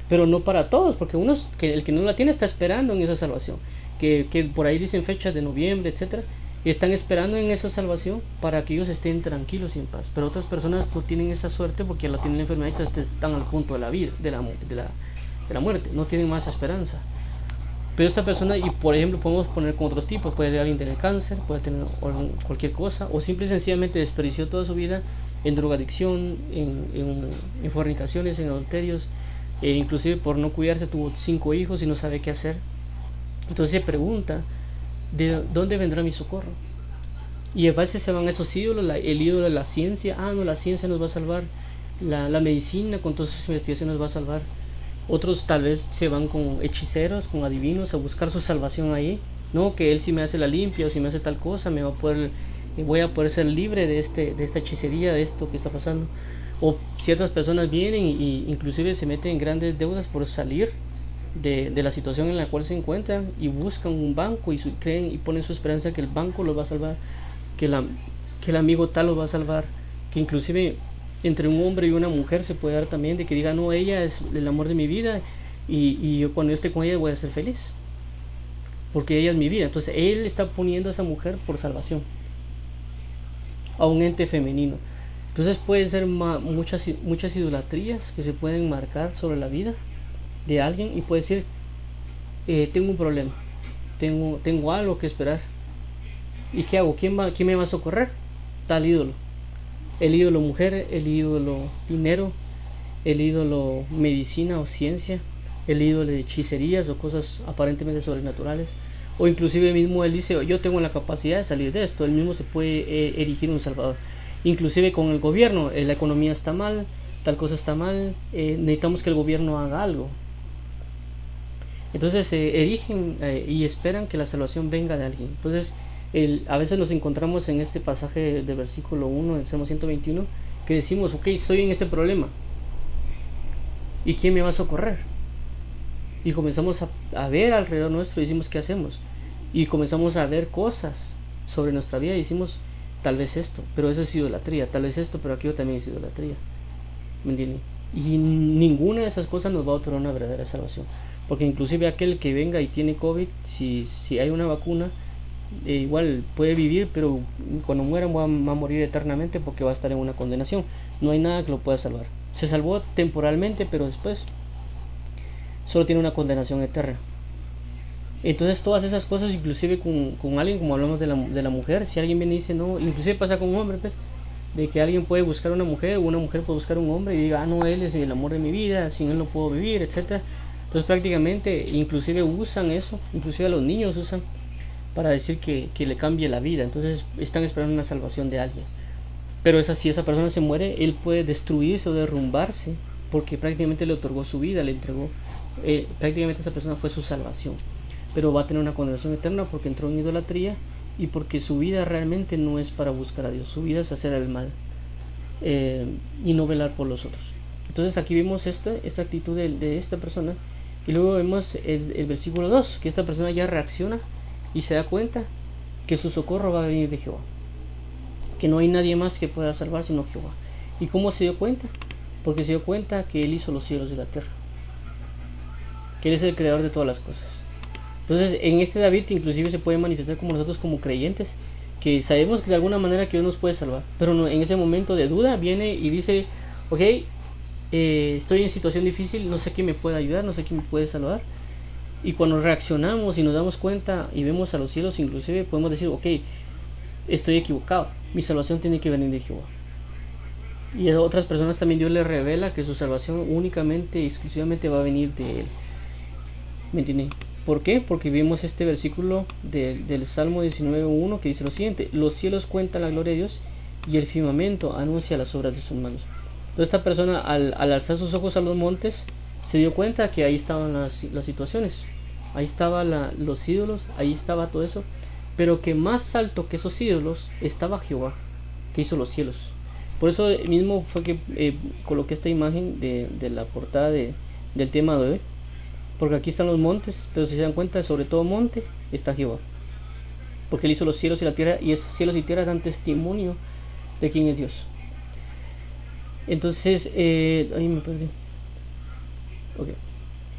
Pero no para todos, porque el que no la tiene está esperando en esa salvación, que por ahí dicen fechas de noviembre, etcétera, y están esperando en esa salvación para que ellos estén tranquilos y en paz. Pero otras personas no tienen esa suerte porque ya la tienen la enfermedad y están al punto de la vida, de la muerte, no tienen más esperanza. Pero esta persona, y por ejemplo podemos poner con otros tipos, puede alguien tener cáncer, puede tener cualquier cosa, o simple y sencillamente desperdició toda su vida en drogadicción, en fornicaciones, en adulterios, inclusive por no cuidarse tuvo 5 hijos y no sabe qué hacer. Entonces se pregunta, ¿de dónde vendrá mi socorro? Y a veces se van a esos ídolos, el ídolo de la ciencia, no, la ciencia nos va a salvar, la medicina con todas sus investigaciones nos va a salvar. Otros tal vez se van con hechiceros, con adivinos a buscar su salvación ahí, no, que él si me hace la limpia o si me hace tal cosa voy a poder ser libre de esta hechicería, de esto que está pasando. O ciertas personas vienen y inclusive se meten en grandes deudas por salir de la situación en la cual se encuentran, y buscan un banco y creen y ponen su esperanza que el banco los va a salvar, que el amigo tal los va a salvar, que inclusive entre un hombre y una mujer se puede dar también, de que diga, no, ella es el amor de mi vida y yo cuando yo esté con ella voy a ser feliz porque ella es mi vida. Entonces él está poniendo a esa mujer por salvación, a un ente femenino. Entonces pueden ser muchas idolatrías que se pueden marcar sobre la vida de alguien, y puede decir, tengo un problema, tengo algo que esperar, ¿y qué hago? ¿Quién me va a socorrer? Tal ídolo, el ídolo mujer, el ídolo dinero, el ídolo medicina o ciencia, el ídolo de hechicerías o cosas aparentemente sobrenaturales, o inclusive mismo él dice, yo tengo la capacidad de salir de esto, él mismo se puede erigir un salvador. Inclusive con el gobierno, la economía está mal, tal cosa está mal, necesitamos que el gobierno haga algo. Entonces erigen y esperan que la salvación venga de alguien. Entonces a veces nos encontramos en este pasaje del versículo 1 del Salmo 121, que decimos, ok, estoy en este problema, ¿y quién me va a socorrer? Y comenzamos a ver alrededor nuestro y decimos, ¿qué hacemos? Y comenzamos a ver cosas sobre nuestra vida y decimos, tal vez esto, pero eso es idolatría, tal vez esto, pero aquello también es idolatría, ¿me entienden? Y ninguna de esas cosas nos va a otorgar una verdadera salvación, porque inclusive aquel que venga y tiene COVID, si hay una vacuna, igual puede vivir, pero cuando muera va a morir eternamente porque va a estar en una condenación. No hay nada que lo pueda salvar. Se salvó temporalmente, pero después solo tiene una condenación eterna. Entonces todas esas cosas, inclusive con alguien, como hablamos de la mujer, si alguien viene y dice, no, inclusive pasa con un hombre, pues, de que alguien puede buscar una mujer o una mujer puede buscar un hombre y diga, no, él es el amor de mi vida, sin él no puedo vivir, etcétera. Entonces prácticamente inclusive usan eso, inclusive a los niños usan para decir que le cambie la vida. Entonces están esperando una salvación de alguien, pero si esa persona se muere, él puede destruirse o derrumbarse porque prácticamente le otorgó su vida, le entregó, prácticamente esa persona fue su salvación, pero va a tener una condenación eterna porque entró en idolatría y porque su vida realmente no es para buscar a Dios, su vida es hacer el mal y no velar por los otros. Entonces aquí vemos esta actitud de esta persona, y luego vemos el versículo 2, que esta persona ya reacciona y se da cuenta que su socorro va a venir de Jehová, que no hay nadie más que pueda salvar sino Jehová. ¿Y cómo se dio cuenta? Porque se dio cuenta que Él hizo los cielos y la tierra, que Él es el creador de todas las cosas. Entonces en este David inclusive se puede manifestar como nosotros como creyentes, que sabemos que de alguna manera que Dios nos puede salvar, pero no, en ese momento de duda viene y dice, ok, estoy en situación difícil, no sé quién me puede ayudar, no sé quién me puede salvar. Y cuando reaccionamos y nos damos cuenta y vemos a los cielos, inclusive podemos decir, ok, estoy equivocado, mi salvación tiene que venir de Jehová. Y a otras personas también Dios les revela que su salvación únicamente y exclusivamente va a venir de Él. ¿Me entienden? ¿Por qué? Porque vimos este versículo del Salmo 19.1 que dice lo siguiente: los cielos cuentan la gloria de Dios y el firmamento anuncia las obras de sus manos. Entonces esta persona al alzar sus ojos a los montes se dio cuenta que ahí estaban las situaciones, ahí estaban los ídolos, ahí estaba todo eso, pero que más alto que esos ídolos estaba Jehová, que hizo los cielos. Por eso mismo fue que coloqué esta imagen de la portada del tema de hoy, porque aquí están los montes, pero si se dan cuenta, sobre todo monte está Jehová, porque Él hizo los cielos y la tierra, y esos cielos y tierra dan testimonio de quién es Dios. Entonces, ahí me perdí. Okay.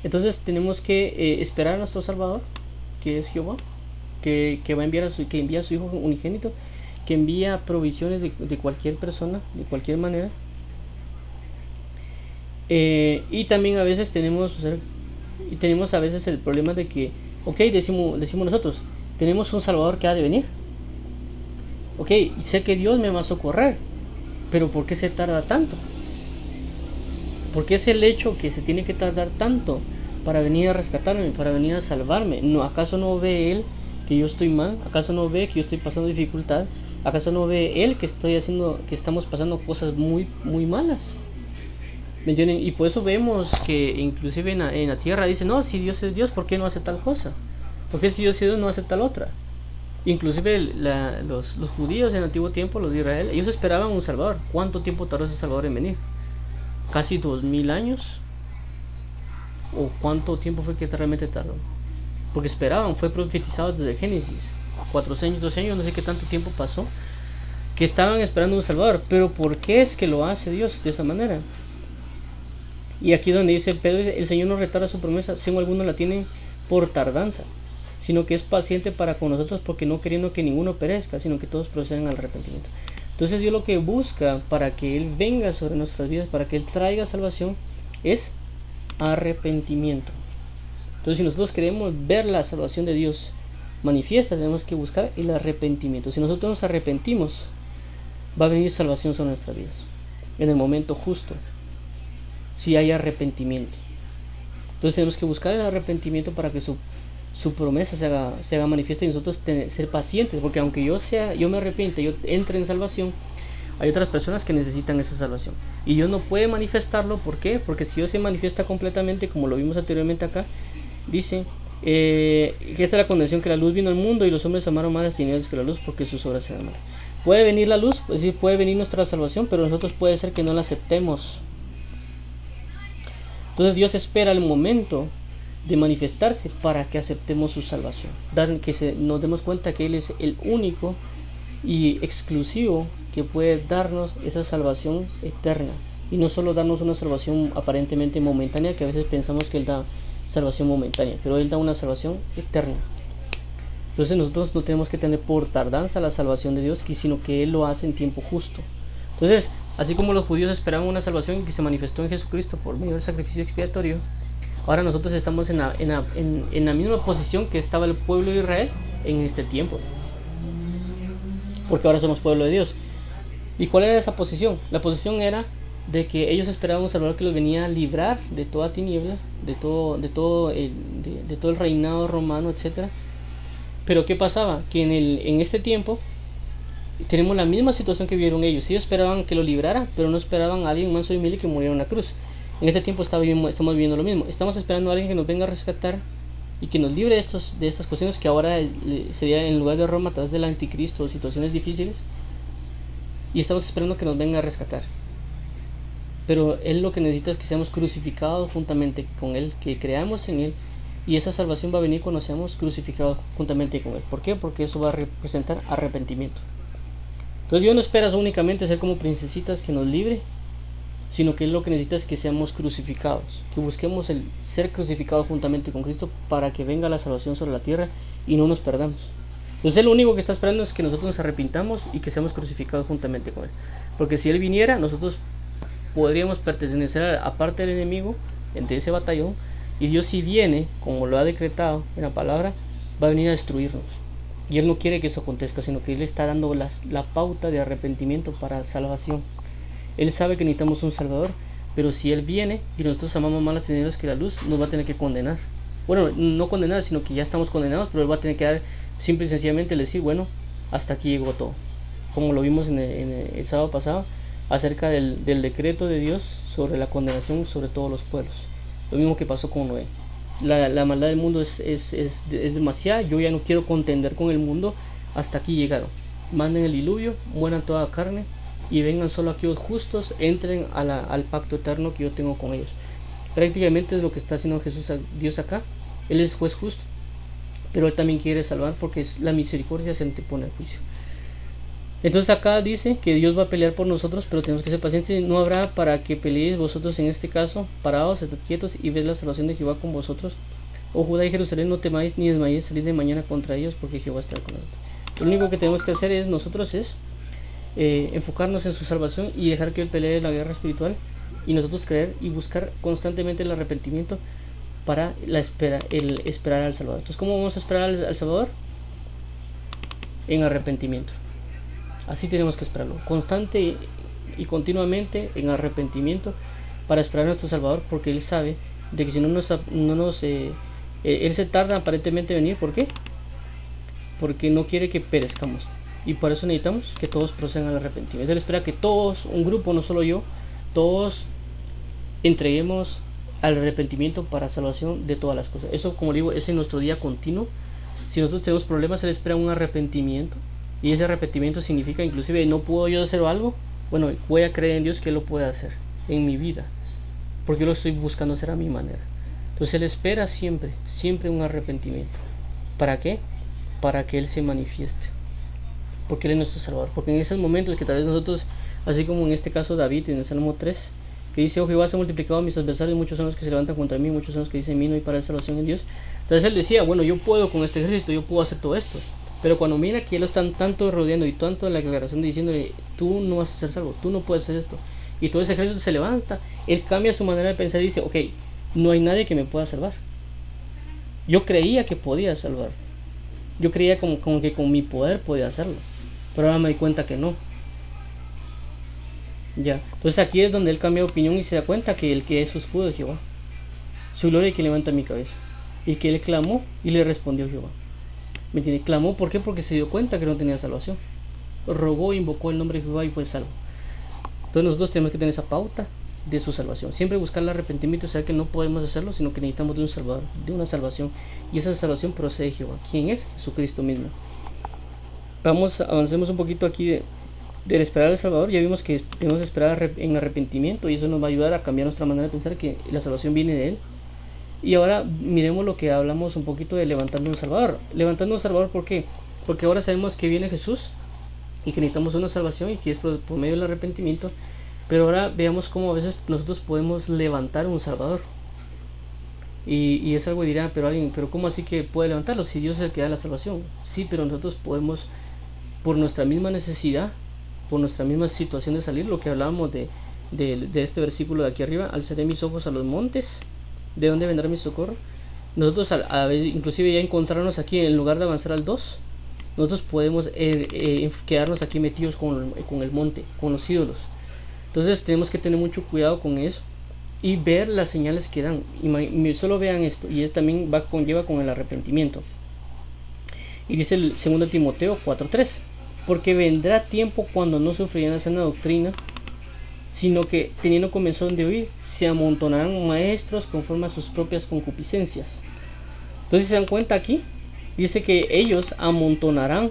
Entonces tenemos que esperar a nuestro Salvador, que es Jehová, que va a enviar que envía a su Hijo unigénito, que envía provisiones de cualquier persona, de cualquier manera. Y también a veces tenemos a veces el problema de que, ok, decimos nosotros, tenemos un Salvador que ha de venir. Ok, sé que Dios me va a socorrer, pero ¿por qué se tarda tanto? ¿Por qué es el hecho que se tiene que tardar tanto para venir a rescatarme, para venir a salvarme? ¿No, acaso no ve Él que yo estoy mal? ¿Acaso no ve que yo estoy pasando dificultad? ¿Acaso no ve Él que estamos pasando cosas muy, muy malas? ¿Me entienden? Y por eso vemos que inclusive en la tierra dice, no, si Dios es Dios, ¿por qué no hace tal cosa? ¿Por qué si Dios es Dios no hace tal otra? Inclusive los judíos en el antiguo tiempo, los de Israel, ellos esperaban un Salvador. ¿Cuánto tiempo tardó ese Salvador en venir? ¿Casi 2000 años? ¿O cuánto tiempo fue que realmente tardó? Porque esperaban, fue profetizado desde Génesis, 400, años, no sé qué tanto tiempo pasó, que estaban esperando un Salvador. Pero ¿por qué es que lo hace Dios de esa manera? Y aquí donde dice Pedro, el Señor no retarda su promesa, según algunos la tienen por tardanza, sino que es paciente para con nosotros, porque no queriendo que ninguno perezca, sino que todos procedan al arrepentimiento. Entonces Dios lo que busca para que Él venga sobre nuestras vidas, para que Él traiga salvación, es arrepentimiento. Entonces si nosotros queremos ver la salvación de Dios manifiesta, tenemos que buscar el arrepentimiento. Si nosotros nos arrepentimos, va a venir salvación sobre nuestras vidas, en el momento justo, si hay arrepentimiento. Entonces tenemos que buscar el arrepentimiento para que su promesa se haga manifiesta, y nosotros ser pacientes, porque aunque yo me arrepienta, yo entre en salvación, hay otras personas que necesitan esa salvación, y Dios no puede manifestarlo. ¿Por qué? Porque si Dios se manifiesta completamente, como lo vimos anteriormente acá, dice que esta es la condenación, que la luz vino al mundo y los hombres amaron más las tinieblas que la luz, porque sus obras eran malas. Puede venir la luz, es decir, puede venir nuestra salvación, pero nosotros puede ser que no la aceptemos. Entonces Dios espera el momento de manifestarse para que aceptemos su salvación, que nos demos cuenta que Él es el único y exclusivo que puede darnos esa salvación eterna, y no solo darnos una salvación aparentemente momentánea, que a veces pensamos que Él da salvación momentánea, pero Él da una salvación eterna. Entonces nosotros no tenemos que tener por tardanza la salvación de Dios, sino que Él lo hace en tiempo justo. Entonces, así como los judíos esperaban una salvación que se manifestó en Jesucristo por medio del sacrificio expiatorio, ahora nosotros estamos en la misma posición que estaba el pueblo de Israel en este tiempo, porque ahora somos pueblo de Dios. ¿Y cuál era esa posición? La posición era de que ellos esperaban un Salvador que los venía a librar de toda tiniebla, de todo el reinado romano, etcétera. Pero ¿qué pasaba? Que en este tiempo tenemos la misma situación que vieron ellos. Ellos esperaban que lo librara, pero no esperaban a alguien manso y humilde que muriera en la cruz. En este tiempo estamos viviendo lo mismo. Estamos esperando a alguien que nos venga a rescatar y que nos libre de estas cuestiones que ahora sería en lugar de Roma a través del anticristo, situaciones difíciles, y estamos esperando que nos venga a rescatar. Pero Él lo que necesita es que seamos crucificados juntamente con Él, que creamos en Él, y esa salvación va a venir cuando seamos crucificados juntamente con Él. ¿Por qué? Porque eso va a representar arrepentimiento. Entonces Dios no espera únicamente ser como princesitas que nos libre, sino que Él lo que necesita es que seamos crucificados, que busquemos el ser crucificados juntamente con Cristo para que venga la salvación sobre la tierra y no nos perdamos. Entonces Él lo único que está esperando es que nosotros nos arrepintamos y que seamos crucificados juntamente con Él. Porque si Él viniera, nosotros podríamos pertenecer a parte del enemigo, entre ese batallón, y Dios, si viene, como lo ha decretado en la palabra, va a venir a destruirnos. Y Él no quiere que eso acontezca, sino que Él está dando la pauta de arrepentimiento para salvación. Él sabe que necesitamos un Salvador, pero si Él viene y nosotros amamos más las tinieblas que la luz, nos va a tener que condenar. Bueno, no condenar, sino que ya estamos condenados, pero Él va a tener que dar simple y sencillamente decir, bueno, hasta aquí llegó todo. Como lo vimos en el sábado pasado, acerca del decreto de Dios sobre la condenación sobre todos los pueblos. Lo mismo que pasó con Noé. La maldad del mundo es demasiada. Yo ya no quiero contender con el mundo. Hasta aquí llegaron. Manden el diluvio, mueran toda carne y vengan solo aquellos justos, entren al pacto eterno que yo tengo con ellos. Prácticamente es lo que está haciendo Dios acá. Él es juez justo, pero Él también quiere salvar porque la misericordia se antepone al juicio. Entonces acá dice que Dios va a pelear por nosotros, pero tenemos que ser pacientes. No habrá para que peleéis vosotros en este caso, parados, estad quietos y ved la salvación de Jehová con vosotros. Oh Judá y Jerusalén, no temáis ni desmayéis, salid de mañana contra ellos, porque Jehová está con nosotros. Lo único que tenemos que hacer nosotros es enfocarnos en su salvación y dejar que Él pelee la guerra espiritual, y nosotros creer y buscar constantemente el arrepentimiento para el esperar al Salvador. Entonces, ¿cómo vamos a esperar al Salvador? En arrepentimiento. Así tenemos que esperarlo, constante y continuamente en arrepentimiento para esperar a nuestro Salvador, porque Él sabe de que si Él se tarda aparentemente en venir. ¿Por qué? Porque no quiere que perezcamos, y por eso necesitamos que todos procedan al arrepentimiento. Él espera que todos, un grupo, no solo yo, todos entreguemos al arrepentimiento para salvación de todas las cosas. Eso, como digo, es en nuestro día continuo. Si nosotros tenemos problemas, Él espera un arrepentimiento. Y ese arrepentimiento significa, inclusive, no puedo yo hacer algo, bueno, voy a creer en Dios que Él lo puede hacer en mi vida, porque yo lo estoy buscando hacer a mi manera. Entonces Él espera siempre un arrepentimiento. ¿Para qué? Para que Él se manifieste, porque Él es nuestro Salvador. Porque en esos momentos que tal vez nosotros, así como en este caso David en el Salmo 3, que dice, oh Jehová, se ha multiplicado a mis adversarios, muchos son los que se levantan contra mí, muchos son los que dicen, mí no hay para salvación en Dios. Entonces Él decía, bueno, yo puedo con este ejército, yo puedo hacer todo esto. Pero cuando mira que lo están tanto rodeando y tanto en la declaración diciéndole, tú no vas a ser salvo, tú no puedes hacer esto, y todo ese ejército se levanta, Él cambia su manera de pensar y dice, ok, no hay nadie que me pueda salvar. Yo creía que podía salvar, yo creía como que con mi poder podía hacerlo, pero ahora me di cuenta que no. Ya, entonces aquí es donde Él cambia de opinión y se da cuenta que el que es su escudo es Jehová, su gloria, que levanta mi cabeza, y que Él clamó y le respondió Jehová. ¿Me entiende? Clamó, ¿por qué? Porque se dio cuenta que no tenía salvación. Rogó, invocó el nombre de Jehová y fue salvo. Entonces nosotros tenemos que tener esa pauta de su salvación. Siempre buscar el arrepentimiento y saber que no podemos hacerlo, sino que necesitamos de un Salvador, de una salvación. Y esa salvación procede de Jehová. ¿Quién es? Jesucristo mismo. Avancemos un poquito aquí del esperar al Salvador. Ya vimos que tenemos que esperar en arrepentimiento, y eso nos va a ayudar a cambiar nuestra manera de pensar, que la salvación viene de Él. Y ahora miremos lo que hablamos un poquito de levantando un Salvador. Levantando un Salvador, ¿por qué? Porque ahora sabemos que viene Jesús y que necesitamos una salvación, y que es por medio del arrepentimiento. Pero ahora veamos cómo a veces nosotros podemos levantar un Salvador. Y es algo que dirá, pero ¿cómo así que puede levantarlo si Dios es el que da la salvación? Sí, pero nosotros podemos, por nuestra misma necesidad, por nuestra misma situación de salir, lo que hablábamos de este versículo de aquí arriba, alzaré mis ojos a los montes, ¿de dónde vendrá mi socorro? Nosotros inclusive ya encontrarnos aquí, en lugar de avanzar al 2, nosotros podemos quedarnos aquí metidos con el monte, con los ídolos. Entonces tenemos que tener mucho cuidado con eso y ver las señales que dan. Y solo vean esto, y también conlleva con el arrepentimiento. Y dice el 2 Timoteo 4:3, porque vendrá tiempo cuando no sufrirán la sana doctrina, sino que teniendo comezón de oír, se amontonarán maestros conforme a sus propias concupiscencias. Entonces, si se dan cuenta aquí, dice que ellos amontonarán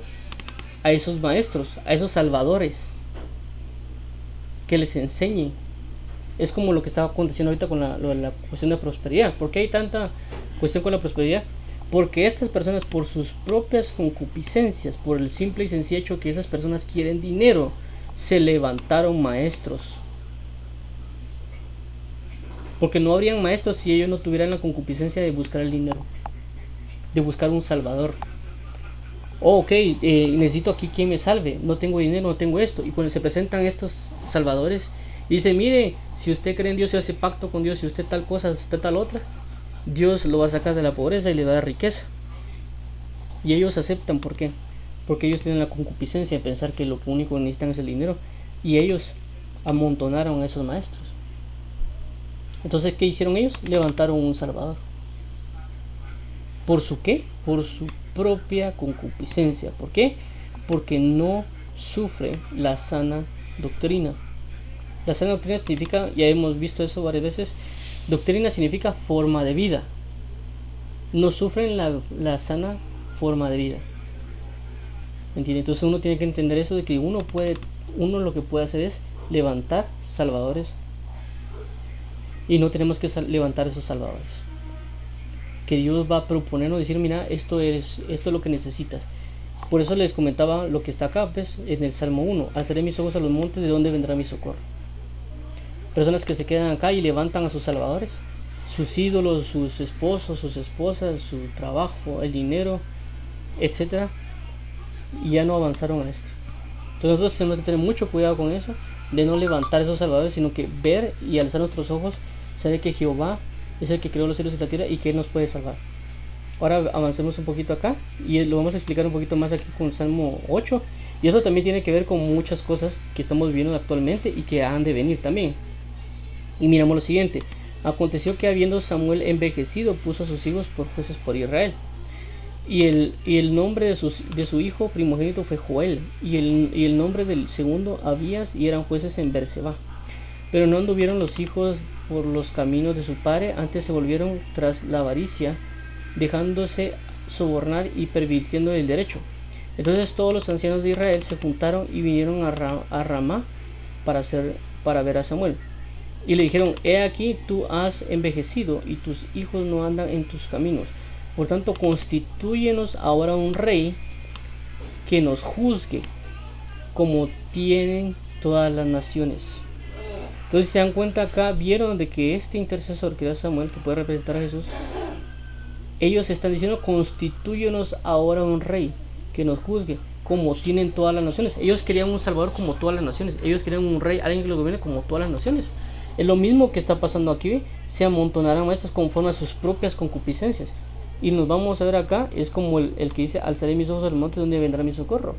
a esos maestros, a esos salvadores, que les enseñen. Es como lo que estaba aconteciendo ahorita con la cuestión de prosperidad. ¿Por qué hay tanta cuestión con la prosperidad? Porque estas personas, por sus propias concupiscencias, por el simple y sencillo hecho que esas personas quieren dinero, se levantaron maestros. Porque no habrían maestros si ellos no tuvieran la concupiscencia de buscar el dinero, de buscar un salvador. Oh, ok, necesito aquí quien me salve, no tengo dinero, no tengo esto. Y cuando se presentan estos salvadores, dice, mire, si usted cree en Dios y hace pacto con Dios, si usted tal cosa, si usted tal otra, Dios lo va a sacar de la pobreza y le va a dar riqueza. Y ellos aceptan, ¿por qué? Porque ellos tienen la concupiscencia de pensar que lo único que necesitan es el dinero. Y ellos amontonaron a esos maestros. Entonces, ¿qué hicieron ellos? Levantaron un salvador. ¿Por su qué? Por su propia concupiscencia. ¿Por qué? Porque no sufre la sana doctrina. La sana doctrina significa, ya hemos visto eso varias veces, doctrina significa forma de vida. No sufren la sana forma de vida. ¿Entiende? Entonces uno tiene que entender eso de que uno lo que puede hacer es levantar salvadores. Y no tenemos que levantar esos salvadores. Que Dios va a proponernos, decir, mira, esto es lo que necesitas. Por eso les comentaba lo que está acá, pues, en el Salmo 1. Alzaré mis ojos a los montes, ¿de dónde vendrá mi socorro? Personas que se quedan acá y levantan a sus salvadores, sus ídolos, sus esposos, sus esposas, su trabajo, el dinero, etcétera, y ya no avanzaron a esto. Entonces nosotros tenemos que tener mucho cuidado con eso, de no levantar esos salvadores, sino que ver y alzar nuestros ojos, saber que Jehová es el que creó los cielos y la tierra y que Él nos puede salvar. Ahora avancemos un poquito acá y lo vamos a explicar un poquito más aquí con Salmo 8. Y eso también tiene que ver con muchas cosas que estamos viviendo actualmente y que han de venir también. Y miramos lo siguiente. Aconteció que habiendo Samuel envejecido, puso a sus hijos por jueces por Israel. Y el nombre de su hijo primogénito fue Joel. Y el nombre del segundo Abías, y eran jueces en Berseba. Pero no anduvieron los hijos por los caminos de su padre, antes se volvieron tras la avaricia, dejándose sobornar y pervirtiendo el derecho. Entonces todos los ancianos de Israel se juntaron y vinieron a Ramá para ver a Samuel. Y le dijeron, he aquí, tú has envejecido y tus hijos no andan en tus caminos. Por tanto, constitúyenos ahora un rey que nos juzgue como tienen todas las naciones. Entonces se dan cuenta acá, vieron de que este intercesor que era Samuel, que puede representar a Jesús, ellos están diciendo, constitúyenos ahora un rey que nos juzgue como tienen todas las naciones. Ellos querían un salvador como todas las naciones. Ellos querían un rey, alguien que los gobierne como todas las naciones. Es lo mismo que está pasando aquí. Se amontonarán maestros conforme a sus propias concupiscencias. Y nos vamos a ver acá, es como el que dice, alzaré mis ojos al monte donde vendrá mi socorro.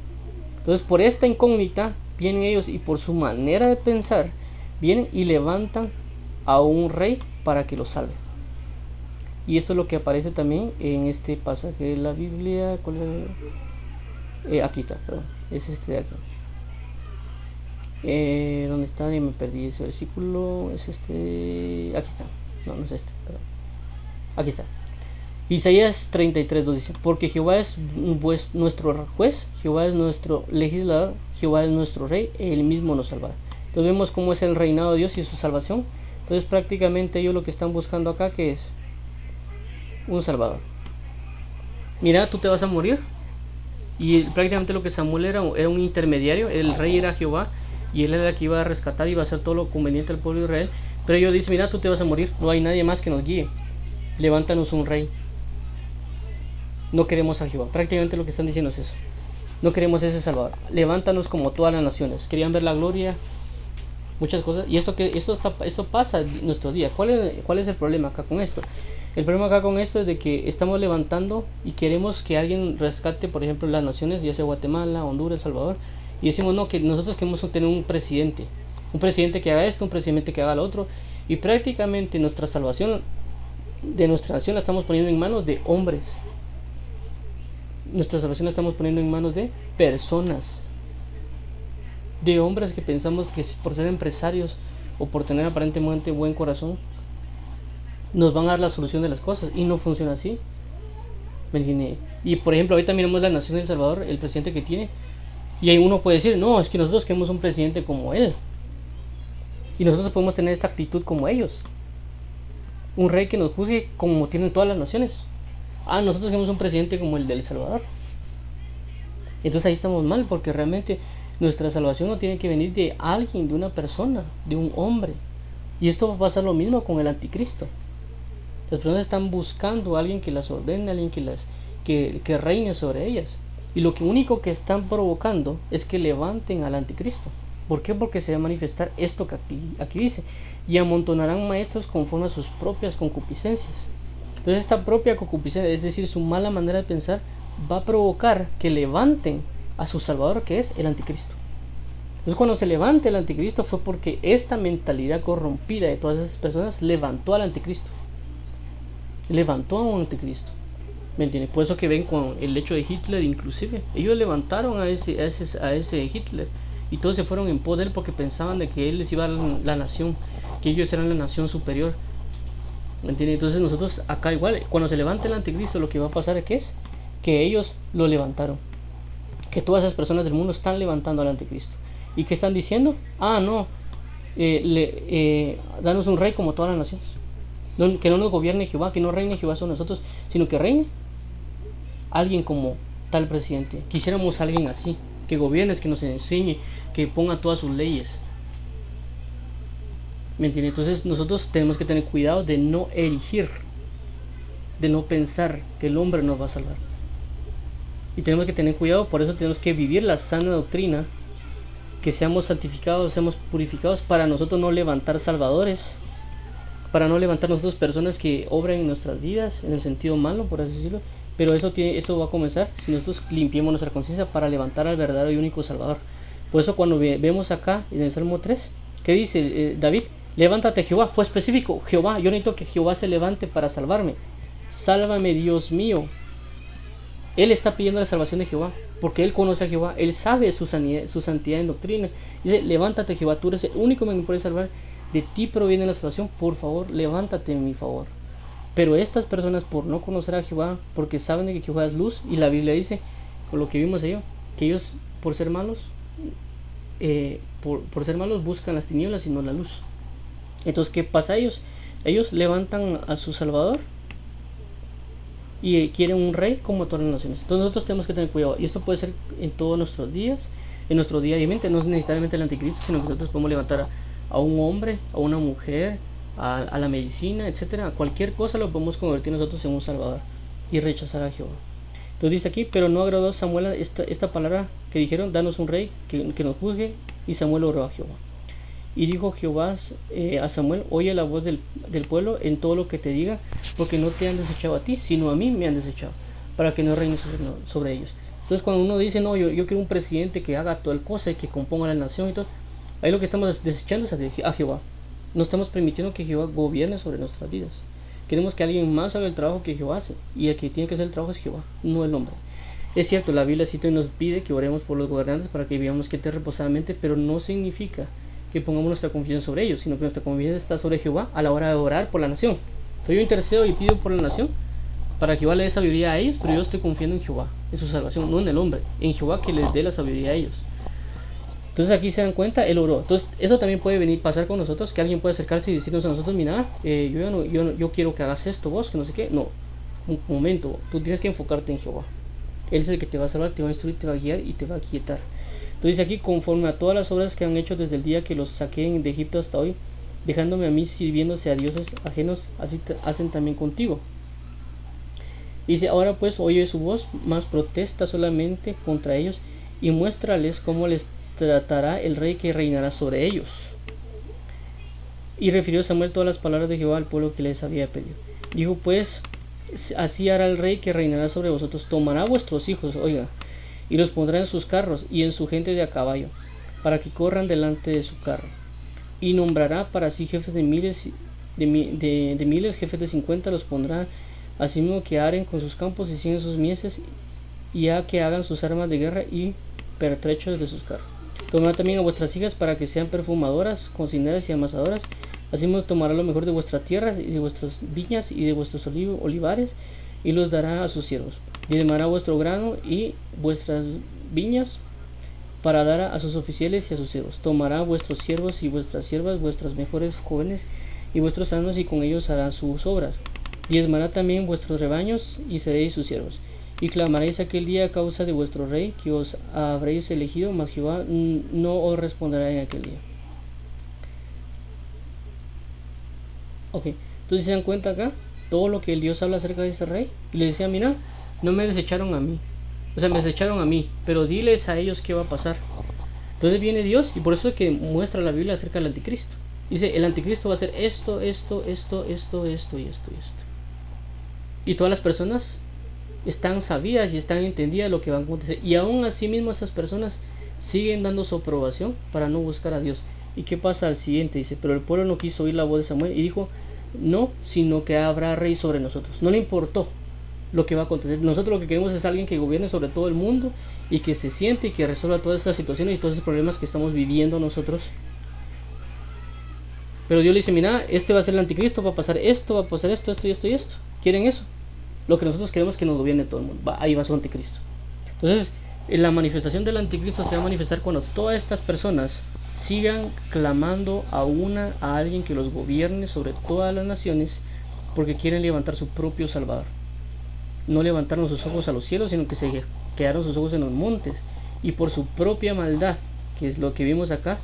Entonces por esta incógnita vienen ellos y por su manera de pensar vienen y levantan a un rey para que lo salve. Y esto es lo que aparece también en este pasaje de la Biblia. ¿Cuál es? Aquí está, perdón. Es este de aquí. ¿Dónde está? Ya me perdí ese versículo. Es este. Aquí está. No es este, perdón. Aquí está. Isaías 33:2 dice: porque Jehová es nuestro juez, Jehová es nuestro legislador, Jehová es nuestro rey, Él mismo nos salvará. Entonces vemos cómo es el reinado de Dios y su salvación. Entonces prácticamente ellos lo que están buscando acá, ¿qué es? Un salvador. Mira, tú te vas a morir. Y prácticamente lo que Samuel era un intermediario. El rey era Jehová y él era el que iba a rescatar y iba a hacer todo lo conveniente al pueblo de Israel. Pero ellos dicen: mira, tú te vas a morir, no hay nadie más que nos guíe, levántanos un rey. No queremos a Jehová. Prácticamente lo que están diciendo es eso. No queremos ese salvador, levántanos como todas las naciones. Querían ver la gloria, muchas cosas. Y esto pasa en nuestro día. ¿Cuál es el problema acá con esto? El problema acá con esto es de que estamos levantando y queremos que alguien rescate, por ejemplo, las naciones, ya sea Guatemala, Honduras, El Salvador, y decimos no, que nosotros queremos tener un presidente que haga esto, un presidente que haga lo otro, y prácticamente nuestra salvación de nuestra nación la estamos poniendo en manos de hombres. Nuestra salvación la estamos poniendo en manos de personas, de hombres que pensamos que por ser empresarios o por tener aparentemente buen corazón nos van a dar la solución de las cosas, y no funciona así. ¿Me entiende? Y por ejemplo, ahorita miramos la nación de El Salvador, el presidente que tiene, y ahí uno puede decir, no, es que nosotros queremos un presidente como él. Y nosotros podemos tener esta actitud como ellos. Un rey que nos juzgue como tienen todas las naciones. Ah, nosotros queremos un presidente como el de El Salvador. Entonces ahí estamos mal, porque realmente nuestra salvación no tiene que venir de alguien, de una persona, de un hombre. Y esto va a pasar lo mismo con el anticristo. Las personas están buscando a alguien que las ordene, alguien que reine sobre ellas. Y lo único que están provocando es que levanten al anticristo. ¿Por qué? Porque se va a manifestar esto que aquí dice. Y amontonarán maestros conforme a sus propias concupiscencias. Entonces esta propia concupiscencia, es decir, su mala manera de pensar, va a provocar que levanten a su salvador, que es el anticristo. Entonces cuando se levante el anticristo fue porque esta mentalidad corrompida de todas esas personas levantó al anticristo. Levantó a un anticristo. ¿Me entiendes? Por eso que ven con el hecho de Hitler, inclusive ellos levantaron a ese Hitler, y todos se fueron en pos de él porque pensaban de que él les iba a dar la nación, que ellos eran la nación superior. ¿Me entiendes? Entonces nosotros acá igual, cuando se levante el anticristo, lo que va a pasar es que ellos lo levantaron, que todas esas personas del mundo están levantando al anticristo. ¿Y qué están diciendo? Ah, no, danos un rey como todas las naciones. No, que no nos gobierne Jehová, que no reine Jehová sobre nosotros, sino que reine alguien como tal presidente. Quisiéramos a alguien así, que gobierne, que nos enseñe, que ponga todas sus leyes. ¿Me entiendes? Entonces nosotros tenemos que tener cuidado de no erigir, de no pensar que el hombre nos va a salvar. Y tenemos que tener cuidado, por eso tenemos que vivir la sana doctrina, que seamos santificados, seamos purificados, para nosotros no levantar salvadores, para no levantar nosotros personas que obran en nuestras vidas en el sentido malo, por así decirlo. Pero eso va a comenzar si nosotros limpiemos nuestra conciencia para levantar al verdadero y único Salvador. Por eso cuando vemos acá en el Salmo 3, ¿qué dice David? Levántate Jehová, fue específico, Jehová, yo necesito que Jehová se levante para salvarme. Sálvame, Dios mío. Él está pidiendo la salvación de Jehová, porque él conoce a Jehová, él sabe su santidad en doctrina. Dice, levántate Jehová, tú eres el único que me puede salvar, de ti proviene la salvación, por favor, levántate en mi favor. Pero estas personas, por no conocer a Jehová, porque saben de que Jehová es luz, y la Biblia dice, con lo que vimos ayer, que ellos por ser malos, por ser malos buscan las tinieblas y no la luz. Entonces, ¿qué pasa a ellos? Ellos levantan a su Salvador y quieren un rey como todas las naciones. Entonces nosotros tenemos que tener cuidado, y esto puede ser en todos nuestros días, en nuestro día a día, no es necesariamente el anticristo, sino que nosotros podemos levantar a un hombre, a una mujer, a la medicina, etcétera, a cualquier cosa lo podemos convertir nosotros en un salvador y rechazar a Jehová. Entonces dice aquí, pero no agradó a Samuel esta palabra que dijeron, danos un rey que nos juzgue, y Samuel oró a Jehová. Y dijo Jehová a Samuel, oye la voz del pueblo en todo lo que te diga, porque no te han desechado a ti, sino a mí me han desechado, para que no reines sobre ellos. Entonces cuando uno dice, no, yo quiero un presidente que haga toda cosa y que componga la nación y todo, ahí lo que estamos desechando es a Jehová. No estamos permitiendo que Jehová gobierne sobre nuestras vidas. Queremos que alguien más haga el trabajo que Jehová hace, y el que tiene que hacer el trabajo es Jehová, no el hombre. Es cierto, la Biblia cita y nos pide que oremos por los gobernantes para que vivamos quieten reposadamente, pero no significa que pongamos nuestra confianza sobre ellos, sino que nuestra confianza está sobre Jehová a la hora de orar por la nación. Entonces yo intercedo y pido por la nación para que Jehová le dé sabiduría a ellos, pero yo estoy confiando en Jehová, en su salvación, no en el hombre, en Jehová que les dé la sabiduría a ellos. Entonces aquí se dan cuenta, él oró. Entonces eso también puede pasar con nosotros, que alguien puede acercarse y decirnos a nosotros, mira, yo quiero que hagas esto vos, que no sé qué. No, un momento, tú tienes que enfocarte en Jehová. Él es el que te va a salvar, te va a instruir, te va a guiar y te va a quietar. Entonces dice aquí, conforme a todas las obras que han hecho desde el día que los saqué de Egipto hasta hoy, dejándome a mí sirviéndose a dioses ajenos, así hacen también contigo. Dice, ahora pues oye su voz, mas protesta solamente contra ellos y muéstrales cómo les tratará el rey que reinará sobre ellos. Y refirió Samuel todas las palabras de Jehová al pueblo que les había pedido. Dijo pues, así hará el rey que reinará sobre vosotros, tomará vuestros hijos, oiga, y los pondrá en sus carros y en su gente de a caballo, para que corran delante de su carro, y nombrará para sí jefes de miles, de miles, jefes de 50 los pondrá, asimismo que aren con sus campos y siguen sus mieses, y a que hagan sus armas de guerra y pertrechos de sus carros. Tomará también a vuestras hijas para que sean perfumadoras, cocineras y amasadoras. Asimismo tomará lo mejor de vuestras tierras y de vuestras viñas y de vuestros olivares, y los dará a sus siervos. Diezmará vuestro grano y vuestras viñas para dar a sus oficiales y a sus siervos. Tomará vuestros siervos y vuestras siervas, vuestras mejores jóvenes y vuestros sanos, y con ellos hará sus obras. Diezmará también vuestros rebaños y seréis sus siervos. Y clamaréis aquel día a causa de vuestro rey que os habréis elegido, mas Jehová no os responderá en aquel día. Ok, entonces se dan cuenta acá todo lo que el Dios habla acerca de ese rey. Y le decía, mira, no me desecharon a mí, o sea, me desecharon a mí, pero diles a ellos qué va a pasar. Entonces viene Dios, y por eso es que muestra la Biblia acerca del anticristo. Dice, el anticristo va a hacer esto y esto. Y todas las personas están sabidas y están entendidas lo que va a acontecer. Y aún así mismo esas personas siguen dando su aprobación para no buscar a Dios. ¿Y qué pasa al siguiente? Dice, pero el pueblo no quiso oír la voz de Samuel y dijo, no, sino que habrá rey sobre nosotros. No le importó lo que va a acontecer. Nosotros lo que queremos es alguien que gobierne sobre todo el mundo y que se siente y que resuelva todas estas situaciones y todos esos problemas que estamos viviendo nosotros. Pero Dios le dice, mira, este va a ser el anticristo, va a pasar esto, va a pasar esto. ¿Quieren eso? Lo que nosotros queremos es que nos gobierne todo el mundo. Ahí va su anticristo. Entonces, la manifestación del anticristo se va a manifestar cuando todas estas personas sigan clamando a alguien que los gobierne sobre todas las naciones, porque quieren levantar su propio salvador. No levantaron sus ojos a los cielos, sino que se quedaron sus ojos en los montes, y por su propia maldad, que es lo que vimos acá,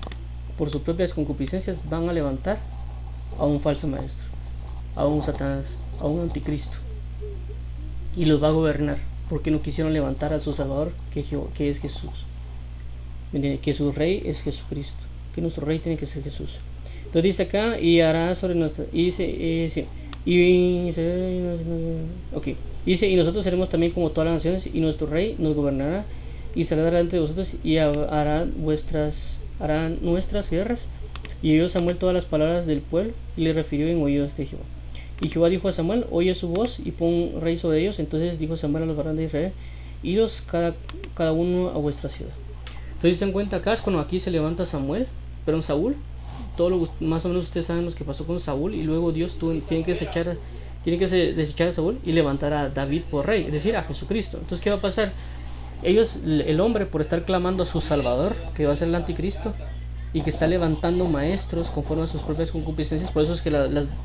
por sus propias concupiscencias, van a levantar a un falso maestro, a un Satanás, a un anticristo, y los va a gobernar, porque no quisieron levantar a su salvador, que es Jesús. Que su rey es Jesucristo, que nuestro rey tiene que ser Jesús. Entonces dice acá, y hará sobre nuestra, y dice, dice, y nosotros seremos también como todas las naciones, y nuestro rey nos gobernará y saldrá delante de vosotros, y hará nuestras guerras. Y oyó Samuel todas las palabras del pueblo, y le refirió en oídos de Jehová. Y Jehová dijo a Samuel, oye su voz y pon rey sobre ellos. Entonces dijo Samuel a los varones de Israel, idos cada uno a vuestra ciudad. Entonces se dan cuenta acá, es cuando aquí se levanta Samuel, pero en Saúl, más o menos ustedes saben lo que pasó con Saúl, y luego Dios tiene que desechar a Saúl y levantar a David por rey, es decir, a Jesucristo. Entonces, ¿qué va a pasar? El hombre, por estar clamando a su Salvador, que va a ser el anticristo, y que está levantando maestros conforme a sus propias concupiscencias, por eso es que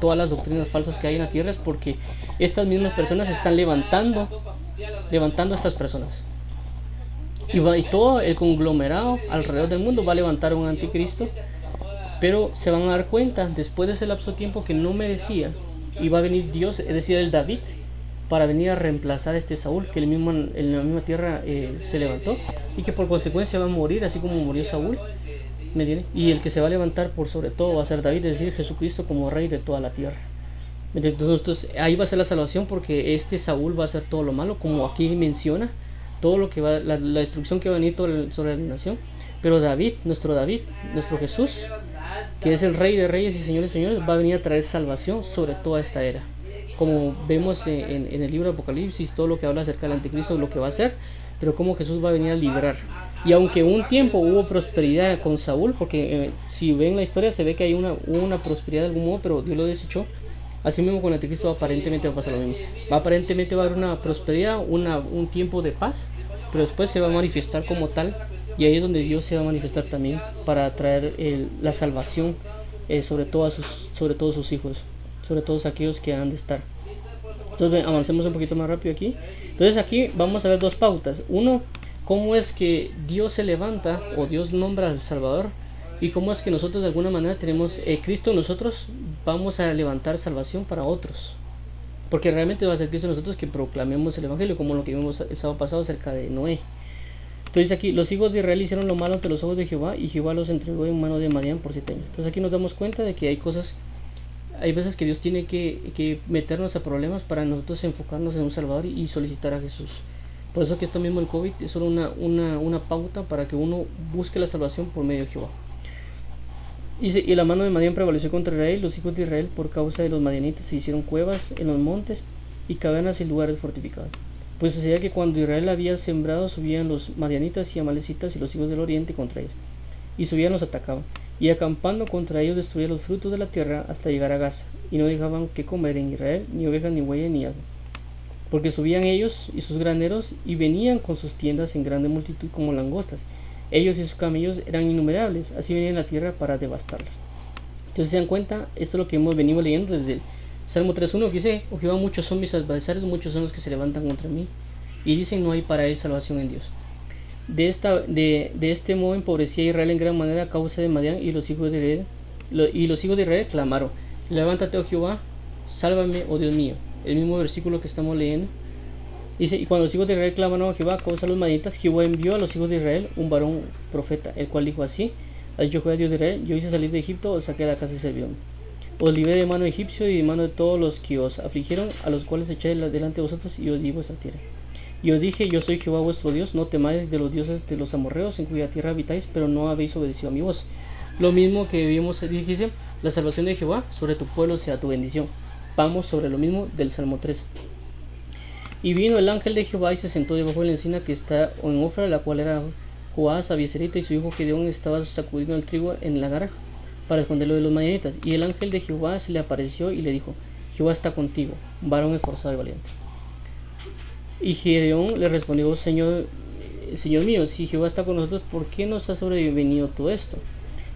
todas las doctrinas falsas que hay en la tierra es porque estas mismas personas están levantando a estas personas. Y todo el conglomerado alrededor del mundo va a levantar un anticristo, pero se van a dar cuenta después de ese lapso de tiempo que no merecía, y va a venir Dios, es decir, el David, para venir a reemplazar a este Saúl, que en la misma tierra se levantó, y que por consecuencia va a morir así como murió Saúl. ¿Me entiendes? Y el que se va a levantar por sobre todo va a ser David, es decir, Jesucristo como rey de toda la tierra. ¿Me entiendes? Entonces ahí va a ser la salvación, porque este Saúl va a hacer todo lo malo, como aquí menciona, todo lo que va, la destrucción que va a venir sobre la nación. Pero David, nuestro Jesús, que es el rey de reyes y señores de señores, va a venir a traer salvación sobre toda esta era. Como vemos en el libro de Apocalipsis, todo lo que habla acerca del anticristo, lo que va a hacer, pero cómo Jesús va a venir a liberar. Y aunque un tiempo hubo prosperidad con Saúl, porque si ven la historia se ve que hubo una prosperidad de algún modo, pero Dios lo desechó. Así mismo con el anticristo aparentemente va a pasar lo mismo. Aparentemente va a haber una prosperidad, un tiempo de paz, pero después se va a manifestar como tal, y ahí es donde Dios se va a manifestar también para traer la salvación sobre todos sus hijos, sobre todos aquellos que han de estar. Entonces avancemos un poquito más rápido aquí. Entonces aquí vamos a ver dos pautas. Uno, cómo es que Dios se levanta o Dios nombra al Salvador, y cómo es que nosotros de alguna manera tenemos Cristo en nosotros, vamos a levantar salvación para otros, porque realmente va a ser Cristo en nosotros que proclamemos el Evangelio, como lo que vimos el sábado pasado acerca de Noé. Entonces aquí, los hijos de Israel hicieron lo malo ante los ojos de Jehová, y Jehová los entregó en mano de Madián por 7 años. Entonces aquí nos damos cuenta de que hay veces que Dios tiene que meternos a problemas para nosotros enfocarnos en un Salvador y solicitar a Jesús. Por eso que esto mismo el COVID es solo una pauta para que uno busque la salvación por medio de Jehová. Y la mano de Madián prevaleció contra Israel. Los hijos de Israel, por causa de los madianitas, se hicieron cuevas en los montes y cavernas y lugares fortificados. Pues sucedía que cuando Israel había sembrado, subían los madianitas y amalecitas y los hijos del oriente contra ellos, y subían los atacaban, y acampando contra ellos destruían los frutos de la tierra hasta llegar a Gaza, y no dejaban que comer en Israel ni ovejas, ni bueyes, ni asno. porque subían ellos y sus graneros y venían con sus tiendas en grande multitud como langostas. Ellos y sus camellos eran innumerables, así venían a la tierra para devastarlos. Entonces se dan cuenta, esto es lo que hemos venido leyendo desde el Salmo 3.1, que dice: oh Jehová, muchos son mis adversarios, muchos son los que se levantan contra mí, y dicen: no hay para él salvación en Dios. De este modo empobrecía a Israel en gran manera a causa de Madián, y los hijos de Israel clamaron: levántate, oh Jehová, sálvame, oh Dios mío. El mismo versículo que estamos leyendo dice: y cuando los hijos de Israel clamaron a Jehová a causa de los madianitas, Jehová envió a los hijos de Israel un varón profeta, el cual dijo así: ha dicho Jehová Dios de Israel, yo hice salir de Egipto, os saqué de la casa de servidumbre, os libré de mano de egipcio y de mano de todos los que os afligieron, a los cuales eché delante de vosotros, y os di vuestra tierra. Y os dije: yo soy Jehová vuestro Dios, no temáis de los dioses de los amorreos en cuya tierra habitáis, pero no habéis obedecido a mi voz. Lo mismo que vimos, dice: la salvación de Jehová sobre tu pueblo sea tu bendición. Vamos sobre lo mismo del Salmo 3. Y vino el ángel de Jehová y se sentó debajo de la encina que está en Ofra, la cual era Joás, Abieserita, y su hijo Gedeón estaba sacudiendo el trigo en la gara para esconderlo de los madianitas. Y el ángel de Jehová se le apareció y le dijo: Jehová está contigo, varón esforzado y valiente. Y Gedeón le respondió: Señor mío, si Jehová está con nosotros, ¿por qué nos ha sobrevenido todo esto?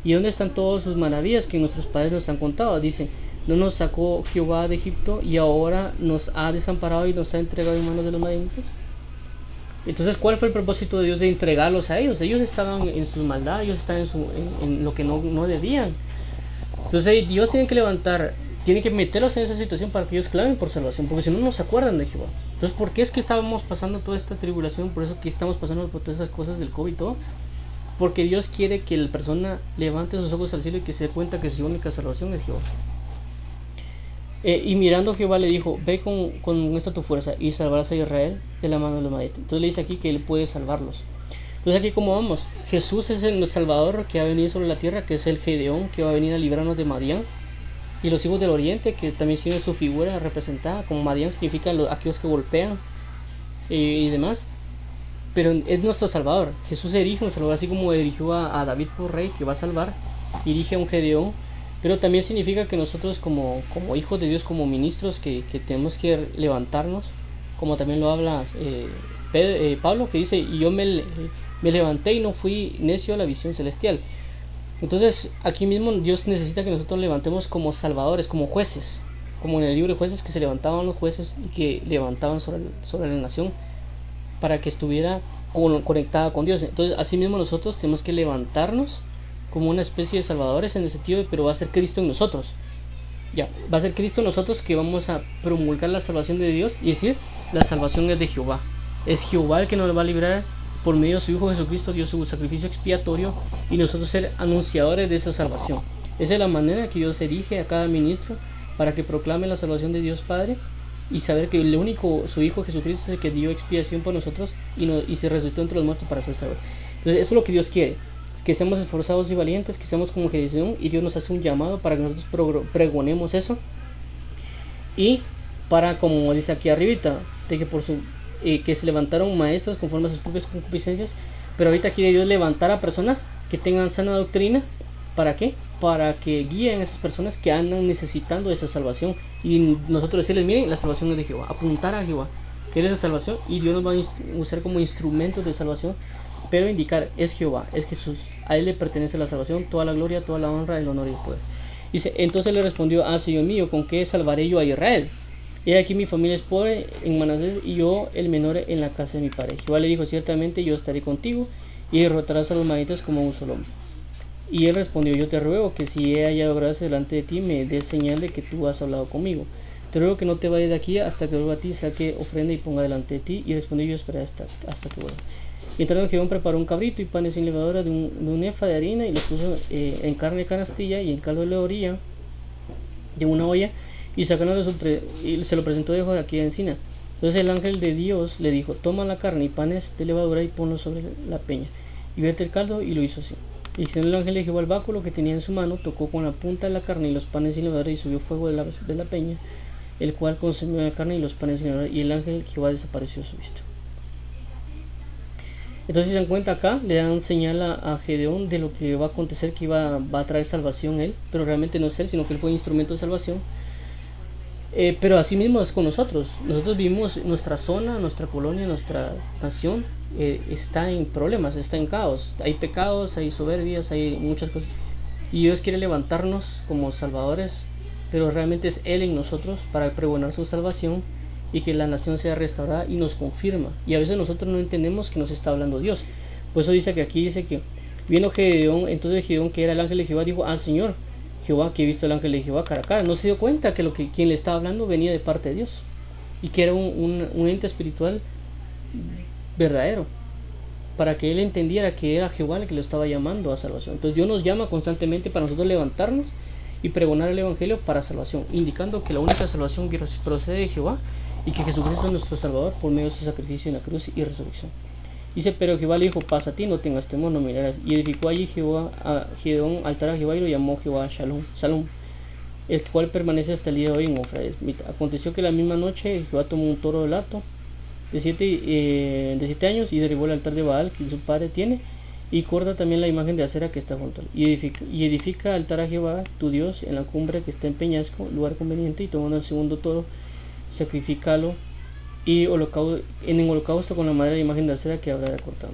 ¿Y dónde están todas sus maravillas que nuestros padres nos han contado? Dice: ¿no nos sacó Jehová de Egipto y ahora nos ha desamparado y nos ha entregado en manos de los madianitas? Entonces, ¿cuál fue el propósito de Dios de entregarlos a ellos? Ellos estaban en su maldad, ellos estaban en lo que no debían. Entonces Dios tiene que tiene que meterlos en esa situación para que ellos clamen por salvación, porque si no, no se acuerdan de Jehová. Entonces, ¿por qué es que estábamos pasando toda esta tribulación? Por eso que estamos pasando por todas esas cosas del COVID y todo. Porque Dios quiere que la persona levante sus ojos al cielo y que se dé cuenta que su única salvación es Jehová. Y mirando Jehová le dijo: ve con esta tu fuerza y salvarás a Israel de la mano de los madianitas. Entonces le dice aquí que él puede salvarlos. Entonces aquí, como vamos, Jesús es el Salvador que ha venido sobre la tierra, que es el Gedeón, que va a venir a librarnos de Madián. Y los hijos del oriente, que también tienen su figura representada, como Madián significa aquellos que golpean y demás. Pero es nuestro Salvador. Jesús erige un Salvador, así como erigió a David por rey, que va a salvar, erige a un Gedeón. Pero también significa que nosotros como hijos de Dios, como ministros, que tenemos que levantarnos, como también lo habla Pablo, que dice: y yo me levanté y no fui necio a la visión celestial. Entonces aquí mismo Dios necesita que nosotros levantemos como salvadores, como jueces, como en el libro de Jueces, que se levantaban los jueces y que levantaban sobre la nación para que estuviera conectada con Dios. Entonces así mismo nosotros tenemos que levantarnos como una especie de salvadores, en el sentido de, pero va a ser Cristo en nosotros. Ya, va a ser Cristo en nosotros, que vamos a promulgar la salvación de Dios y decir: la salvación es de Jehová. Es Jehová el que nos va a librar por medio de su Hijo Jesucristo, dio su sacrificio expiatorio, y nosotros ser anunciadores de esa salvación. Esa es la manera que Dios erige a cada ministro para que proclame la salvación de Dios Padre, y saber que el único, su Hijo Jesucristo, es el que dio expiación por nosotros y se resucitó entre los muertos para ser salvador. Entonces eso es lo que Dios quiere, que seamos esforzados y valientes, que seamos como Gedeón, y Dios nos hace un llamado para que nosotros pregonemos eso, y para, como dice aquí arribita, de que por que se levantaron maestros conforme a sus propias concupiscencias, pero ahorita quiere Dios levantar a personas que tengan sana doctrina. ¿Para qué? Para que guíen a esas personas que andan necesitando esa salvación, y nosotros decirles: miren, la salvación es de Jehová, apuntar a Jehová, que es la salvación, y Dios nos va a usar como instrumentos de salvación, pero indicar: es Jehová, es Jesús, a él le pertenece la salvación, toda la gloria, toda la honra, el honor y el poder. Dice: entonces le respondió: Señor mío, ¿con qué salvaré yo a Israel? He aquí mi familia es pobre en Manasés, y yo el menor en la casa de mi padre. Jehová le dijo: ciertamente yo estaré contigo, y derrotarás a los madianitas como un solo hombre. Y él respondió: yo te ruego que si he hallado gracia delante de ti, me des señal de que tú has hablado conmigo. Te ruego que no te vayas de aquí hasta que vuelva a ti, saque ofrenda y ponga delante de ti. Y respondió: yo esperaré hasta que vuelva. Y entonces Jehová preparó un cabrito y panes sin levadura de un efa de harina, y los puso en carne de canastilla y en caldo de orilla de una olla, y sacándolo y se lo presentó debajo de aquella encina. Entonces el ángel de Dios le dijo: toma la carne y panes de levadura y ponlo sobre la peña, y vete el caldo. Y lo hizo así. Y el ángel de Jehová el báculo que tenía en su mano, tocó con la punta de la carne y los panes sin levadura, y subió fuego de la peña, el cual consumió la carne y los panes sin levadura, y el ángel de Jehová desapareció de su vista. Entonces, si se dan cuenta, acá le dan señal a Gedeón de lo que va a acontecer, que va a traer salvación él, pero realmente no es él, sino que él fue instrumento de salvación. Pero así mismo es con nosotros. Nosotros vivimos, nuestra zona, nuestra colonia, nuestra nación está en problemas, está en caos. Hay pecados, hay soberbias, hay muchas cosas. Y Dios quiere levantarnos como salvadores, pero realmente es Él en nosotros para pregonar su salvación y que la nación sea restaurada, y nos confirma. Y a veces nosotros no entendemos que nos está hablando Dios. Por eso dice que aquí dice que viendo Gedeón, entonces Gedeón, que era el ángel de Jehová, dijo: ah, Señor Jehová, que he visto el ángel de Jehová cara a cara. No se dio cuenta que quien le estaba hablando venía de parte de Dios, y que era un ente espiritual verdadero, para que él entendiera que era Jehová el que lo estaba llamando a salvación. Entonces Dios nos llama constantemente para nosotros levantarnos y pregonar el evangelio para salvación, indicando que la única salvación procede de Jehová, y que Jesucristo es nuestro Salvador por medio de su sacrificio en la cruz y resurrección. Dice: pero Jehová le dijo: pasa a ti, no tengas temor, no mirarás. Y edificó allí Jehová a Gedeón altar a Jehová, y lo llamó Jehová Salom, el cual permanece hasta el día de hoy en Ofra. Aconteció que la misma noche Jehová tomó un toro de hato de 7 años, y derribó el altar de Baal que su padre tiene, y corta también la imagen de acera que está junto a él. Y edifica altar a Jehová tu Dios en la cumbre que está en peñasco, lugar conveniente, y tomando el segundo toro, sacrificalo y en holocausto con la madera de imagen de acera que habrá de cortar.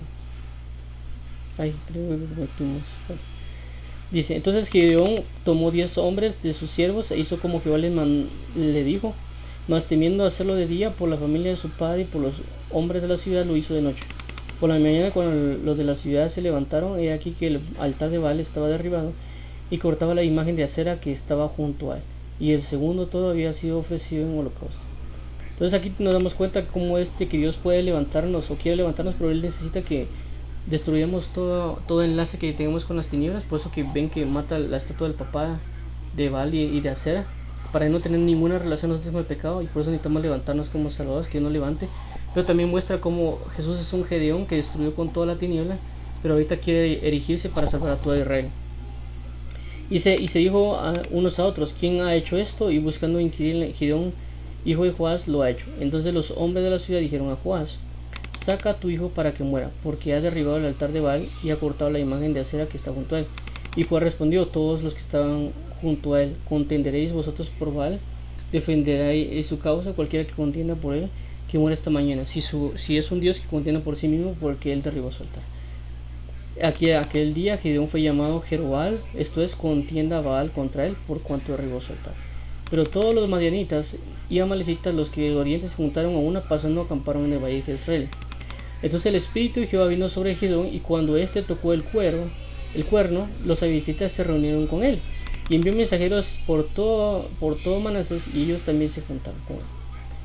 Dice: entonces Gedeón tomó 10 hombres de sus siervos e hizo como Jehová le dijo, mas temiendo hacerlo de día por la familia de su padre y por los hombres de la ciudad, lo hizo de noche. Por la mañana, cuando los de la ciudad se levantaron, he aquí que el altar de Baal estaba derribado, y cortaba la imagen de acera que estaba junto a él, y el segundo todo había sido ofrecido en holocausto. Entonces aquí nos damos cuenta cómo que Dios puede levantarnos, o quiere levantarnos, pero Él necesita que destruyamos todo enlace que tenemos con las tinieblas. Por eso que ven que mata la estatua del papá de Baal y de acera, para no tener ninguna relación nosotros con el pecado, y por eso necesitamos levantarnos como salvadores, que Dios nos levante. Pero también muestra cómo Jesús es un Gedeón que destruyó con toda la tiniebla, pero ahorita quiere erigirse para salvar a todo Israel. Y se dijo a unos a otros: ¿quién ha hecho esto? Y buscando inquirir, Gedeón, hijo de Joás, lo ha hecho. Entonces los hombres de la ciudad dijeron a Joás: saca a tu hijo para que muera, porque ha derribado el altar de Baal y ha cortado la imagen de acera que está junto a él. Y Joás respondió: todos los que estaban junto a él, ¿contenderéis vosotros por Baal? ¿Defenderéis su causa? Cualquiera que contienda por él, que muera esta mañana. Si es un Dios que contienda por sí mismo, porque él derribó su altar. Aquel día Gedeón fue llamado Jerobal, esto es, contienda a Baal contra él, por cuanto derribó su altar. Pero todos los madianitas y amalecitas, los que del oriente, se juntaron a una, pasando acamparon en el valle de Israel. Entonces el espíritu de Jehová vino sobre Gedeón, y cuando éste tocó el cuerno, los amalecitas se reunieron con él, y envió mensajeros por todo Manasés, y ellos también se juntaron con él.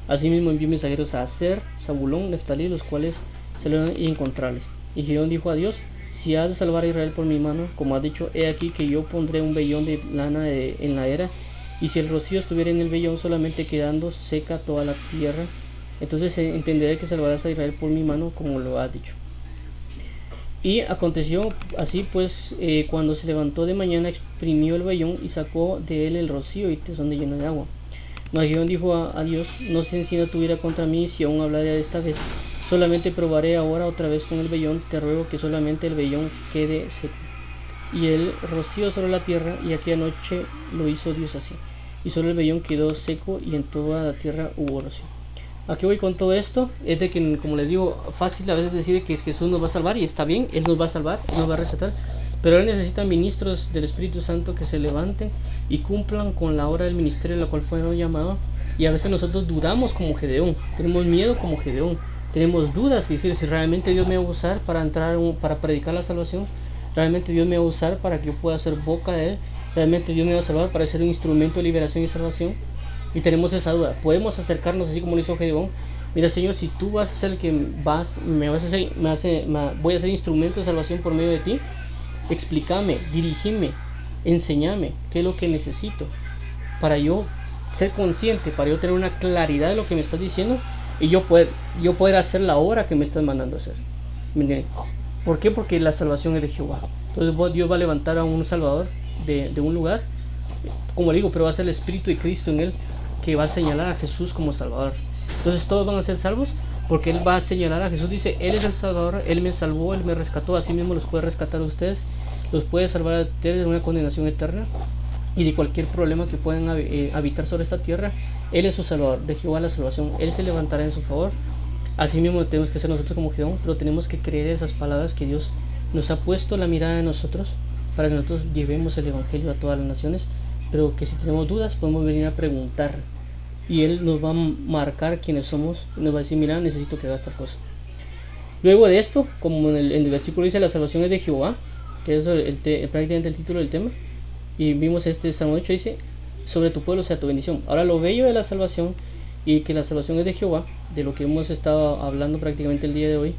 Asimismo envió mensajeros a Aser, Zabulón, Neftalí, los cuales salieron y encontrarles. Y Gedeón dijo a Dios: si has de salvar a Israel por mi mano, como has dicho, he aquí que yo pondré un vellón de lana en la era, y si el rocío estuviera en el vellón, solamente quedando seca toda la tierra, entonces entenderé que salvarás a Israel por mi mano, como lo has dicho. Y aconteció así, pues, cuando se levantó de mañana, exprimió el vellón y sacó de él el rocío y tezón de lleno de agua. Mas Gedeón dijo a Dios: no se encienda tu ira contra mí, si aún hablara de esta vez. Solamente probaré ahora otra vez con el vellón, te ruego que solamente el vellón quede seco. Y el rocío sobre la tierra, y aquella noche lo hizo Dios así. Y solo el vellón quedó seco, y en toda la tierra hubo rocío. ¿A qué voy con todo esto? Es de que, como les digo, fácil a veces decir que Jesús nos va a salvar, y está bien, Él nos va a salvar, Él nos va a rescatar, pero Él necesita ministros del Espíritu Santo que se levanten y cumplan con la obra del ministerio a la cual fueron llamados. Y a veces nosotros dudamos como Gedeón, tenemos miedo como Gedeón, tenemos dudas, y decir, si realmente Dios me va a usar para predicar la salvación, realmente Dios me va a usar para que yo pueda ser boca de Él, realmente Dios me va a salvar para ser un instrumento de liberación y salvación. Y tenemos esa duda. Podemos acercarnos así como lo hizo Gedeón: mira, Señor, si tú vas a ser el que voy a ser instrumento de salvación por medio de ti, explícame, dirígeme, enséñame qué es lo que necesito para yo ser consciente, para yo tener una claridad de lo que me estás diciendo, y yo poder hacer la obra que me estás mandando a hacer. ¿Por qué? Porque la salvación es de Jehová. Entonces Dios va a levantar a un salvador de un lugar, como le digo, pero va a ser el Espíritu de Cristo en él, que va a señalar a Jesús como Salvador. Entonces todos van a ser salvos porque Él va a señalar a Jesús. Dice: Él es el Salvador, Él me salvó, Él me rescató, así mismo los puede rescatar a ustedes, los puede salvar a ustedes de una condenación eterna y de cualquier problema que puedan habitar sobre esta tierra. Él es su Salvador, de Jehová la salvación, Él se levantará en su favor. Así mismo tenemos que ser nosotros como Gedeón, pero tenemos que creer esas palabras que Dios nos ha puesto la mirada en nosotros para que nosotros llevemos el Evangelio a todas las naciones, pero que si tenemos dudas podemos venir a preguntar y Él nos va a marcar quiénes somos y nos va a decir, mira, necesito que hagas esta cosa. Luego de esto, como en el versículo dice, la salvación es de Jehová, que es prácticamente el título del tema, y vimos este Salmo 8, dice, sobre tu pueblo sea tu bendición. Ahora lo bello de la salvación, y que la salvación es de Jehová, de lo que hemos estado hablando prácticamente el día de hoy,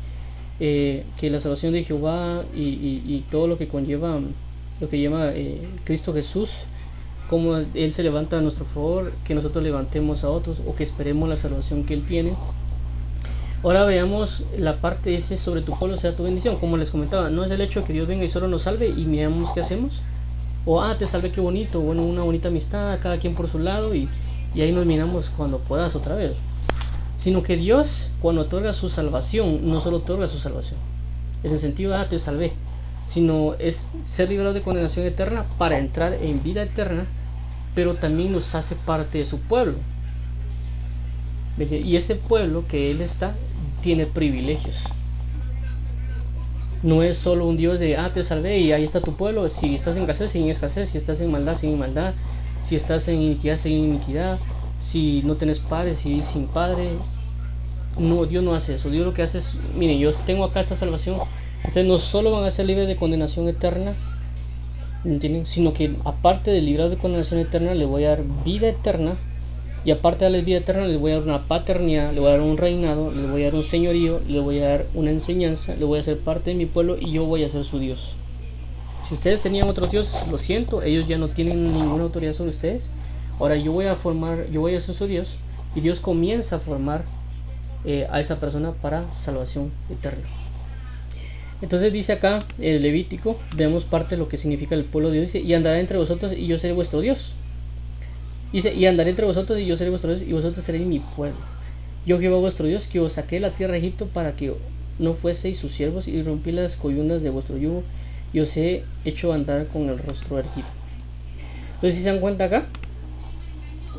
que la salvación de Jehová y todo lo que conlleva, lo que lleva Cristo Jesús, como Él se levanta a nuestro favor, que nosotros levantemos a otros o que esperemos la salvación que Él tiene. Ahora veamos la parte de ese sobre tu pueblo sea tu bendición. Como les comentaba, no es el hecho de que Dios venga y solo nos salve y miramos qué hacemos, o te salve, qué bonito, bueno, una bonita amistad, cada quien por su lado y ahí nos miramos cuando puedas otra vez. Sino que Dios, cuando otorga su salvación, no solo otorga su salvación en el sentido te salvé, sino es ser librado de condenación eterna para entrar en vida eterna, pero también nos hace parte de su pueblo. Y ese pueblo que Él está tiene privilegios. No es solo un Dios de te salvé y ahí está tu pueblo. Si estás en escasez, sigue en escasez. Si estás en maldad, sigue en maldad. Si estás en iniquidad, sigue en iniquidad. Si no tienes padre, si vives sin padre. No, Dios no hace eso. Dios lo que hace es, miren, yo tengo acá esta salvación. Ustedes no solo van a ser libres de condenación eterna, ¿entienden? Sino que aparte de librar de condenación eterna, les voy a dar vida eterna. Y aparte de darles vida eterna, les voy a dar una paternidad, les voy a dar un reinado, les voy a dar un señorío, les voy a dar una enseñanza, les voy a hacer parte de mi pueblo y yo voy a ser su Dios. Si ustedes tenían otros dioses, lo siento, ellos ya no tienen ninguna autoridad sobre ustedes. Ahora yo voy a ser su Dios, y Dios comienza a formar a esa persona para salvación eterna. Entonces dice acá el Levítico, vemos parte de lo que significa el pueblo de Dios, dice, y andará entre vosotros y yo seré vuestro Dios. Dice, y andaré entre vosotros y yo seré vuestro Dios y vosotros seréis mi pueblo. Yo Jehová vuestro Dios, que os saqué de la tierra de Egipto para que no fueseis sus siervos, y rompí las coyundas de vuestro yugo y os he hecho andar con el rostro erguido. Entonces, si se dan cuenta acá,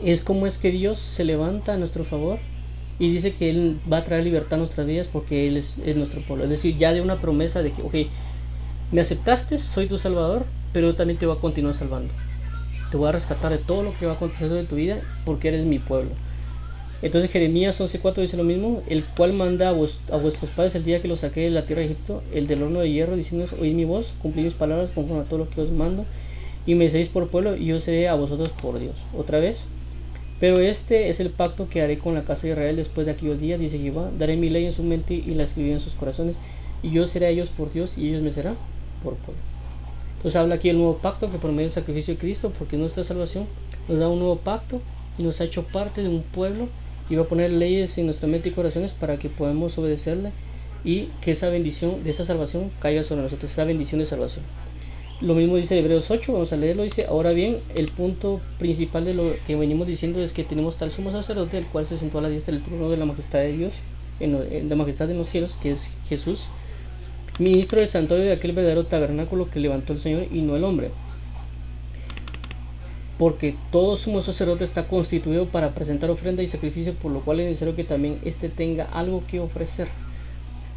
es como es que Dios se levanta a nuestro favor y dice que Él va a traer libertad a nuestras vidas porque Él es nuestro pueblo. Es decir, ya de una promesa de que, ok, me aceptaste, soy tu salvador, pero también te voy a continuar salvando. Te voy a rescatar de todo lo que va a acontecer de tu vida porque eres mi pueblo. Entonces Jeremías 11:4 dice lo mismo, el cual manda a vuestros padres el día que los saqué de la tierra de Egipto, el del horno de hierro, diciéndoos, oíd mi voz, cumplid mis palabras conforme a todo lo que os mando, y me seréis por pueblo, y yo seré a vosotros por Dios. Otra vez, pero este es el pacto que haré con la casa de Israel después de aquellos días, dice Jehová, daré mi ley en su mente y la escribiré en sus corazones, y yo seré a ellos por Dios, y ellos me serán por pueblo. Entonces habla aquí el nuevo pacto que por medio del sacrificio de Cristo, porque nuestra salvación nos da un nuevo pacto y nos ha hecho parte de un pueblo y va a poner leyes en nuestra mente y corazones para que podamos obedecerle y que esa bendición de esa salvación caiga sobre nosotros, esa bendición de salvación. Lo mismo dice Hebreos 8, vamos a leerlo, dice, ahora bien, el punto principal de lo que venimos diciendo es que tenemos tal sumo sacerdote, el cual se sentó a la diestra del trono de la majestad de Dios, en la majestad de los cielos, que es Jesús, ministro del santuario de aquel verdadero tabernáculo que levantó el Señor y no el hombre. Porque todo sumo sacerdote está constituido para presentar ofrenda y sacrificio, por lo cual es necesario que también éste tenga algo que ofrecer.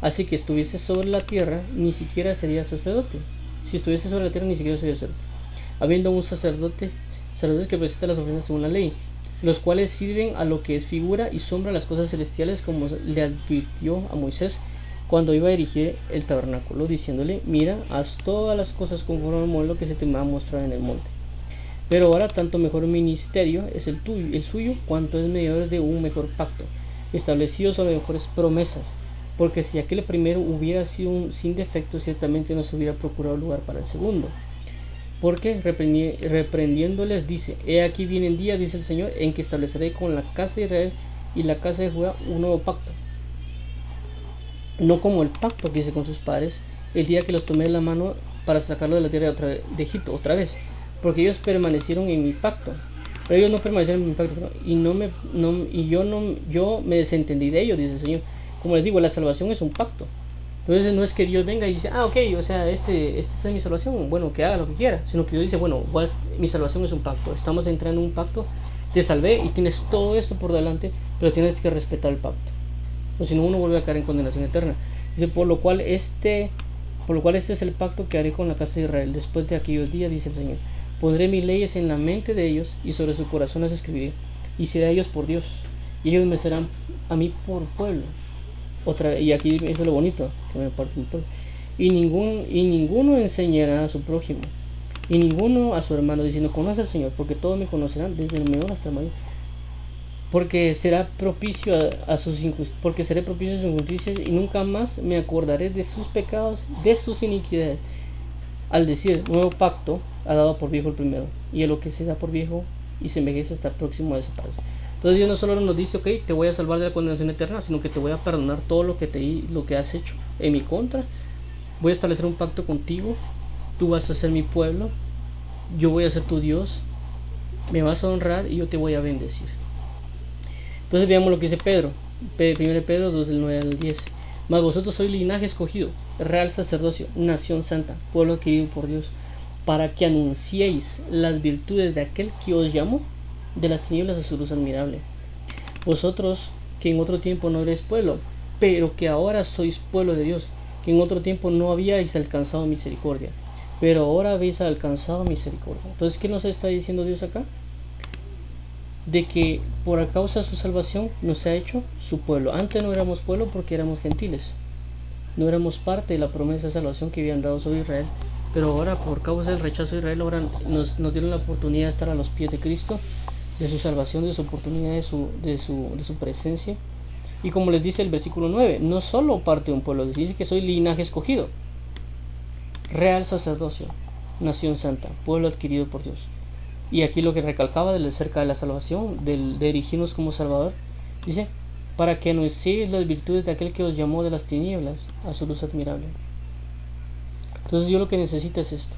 Así que estuviese sobre la tierra, ni siquiera sería sacerdote. Si estuviese sobre la tierra, ni siquiera sería sacerdote. Habiendo un sacerdote que presenta las ofrendas según la ley, los cuales sirven a lo que es figura y sombra las cosas celestiales, como le advirtió a Moisés cuando iba a erigir el tabernáculo, diciéndole, mira, haz todas las cosas conforme al modelo que se te va a mostrar en el monte. Pero ahora tanto mejor ministerio es el suyo, cuanto es mediador de un mejor pacto, establecido sobre mejores promesas, porque si aquel primero hubiera sido sin defecto, ciertamente no se hubiera procurado lugar para el segundo. Porque reprendiéndoles dice, he aquí viene el día, dice el Señor, en que estableceré con la casa de Israel y la casa de Judá un nuevo pacto. No como el pacto que hice con sus padres, el día que los tomé de la mano para sacarlos de la tierra de Egipto, otra vez, porque ellos permanecieron en mi pacto, pero ellos no permanecieron en mi pacto, yo me desentendí de ellos, dice el Señor. Como les digo, la salvación es un pacto. Entonces no es que Dios venga y dice, ok, o sea, esta es mi salvación, bueno, que haga lo que quiera, sino que Dios dice, bueno, mi salvación es un pacto, estamos entrando en un pacto te salvé y tienes todo esto por delante, pero tienes que respetar el pacto, o si no uno vuelve a caer en condenación eterna. Dice, por lo cual este es el pacto que haré con la casa de Israel después de aquellos días, dice el Señor. Pondré mis leyes en la mente de ellos y sobre su corazón las escribiré, y seré a ellos por Dios, y ellos me serán a mí por pueblo. Y aquí eso es lo bonito, que me parte un pueblo. Y ninguno enseñará a su prójimo, y ninguno a su hermano, diciendo, conoce al Señor, porque todos me conocerán, desde el menor hasta el mayor. Porque será propicio a sus injusticias, y nunca más me acordaré de sus pecados, de sus iniquidades. Al decir, nuevo pacto ha dado por viejo el primero, y el lo que se da por viejo y se envejece está próximo a desaparecer. Entonces Dios no solo nos dice, ok, te voy a salvar de la condenación eterna, sino que te voy a perdonar todo lo que has hecho en mi contra. Voy a establecer un pacto contigo, tú vas a ser mi pueblo, yo voy a ser tu Dios, me vas a honrar y yo te voy a bendecir. Entonces veamos lo que dice Pedro, 1 Pedro 2 del 9 al 10. Mas vosotros sois linaje escogido, real sacerdocio, nación santa, pueblo adquirido por Dios, para que anunciéis las virtudes de aquel que os llamó de las tinieblas a su luz admirable. Vosotros que en otro tiempo no erais pueblo, pero que ahora sois pueblo de Dios, que en otro tiempo no habíais alcanzado misericordia, pero ahora habéis alcanzado misericordia. Entonces, ¿qué nos está diciendo Dios acá? De que por causa de su salvación nos ha hecho su pueblo. Antes no éramos pueblo porque éramos gentiles, no éramos parte de la promesa de salvación que habían dado sobre Israel, pero ahora por causa del rechazo de Israel ahora nos dieron la oportunidad de estar a los pies de Cristo, de su salvación, de su oportunidad, de su presencia. Y como les dice el versículo 9, no solo parte de un pueblo, dice que soy linaje escogido, real sacerdocio, nación santa, pueblo adquirido por Dios. Y aquí lo que recalcaba acerca de la salvación, de erigirnos como Salvador, dice, para que anunciéis las virtudes de aquel que os llamó de las tinieblas a su luz admirable. Entonces Dios lo que necesita es esto,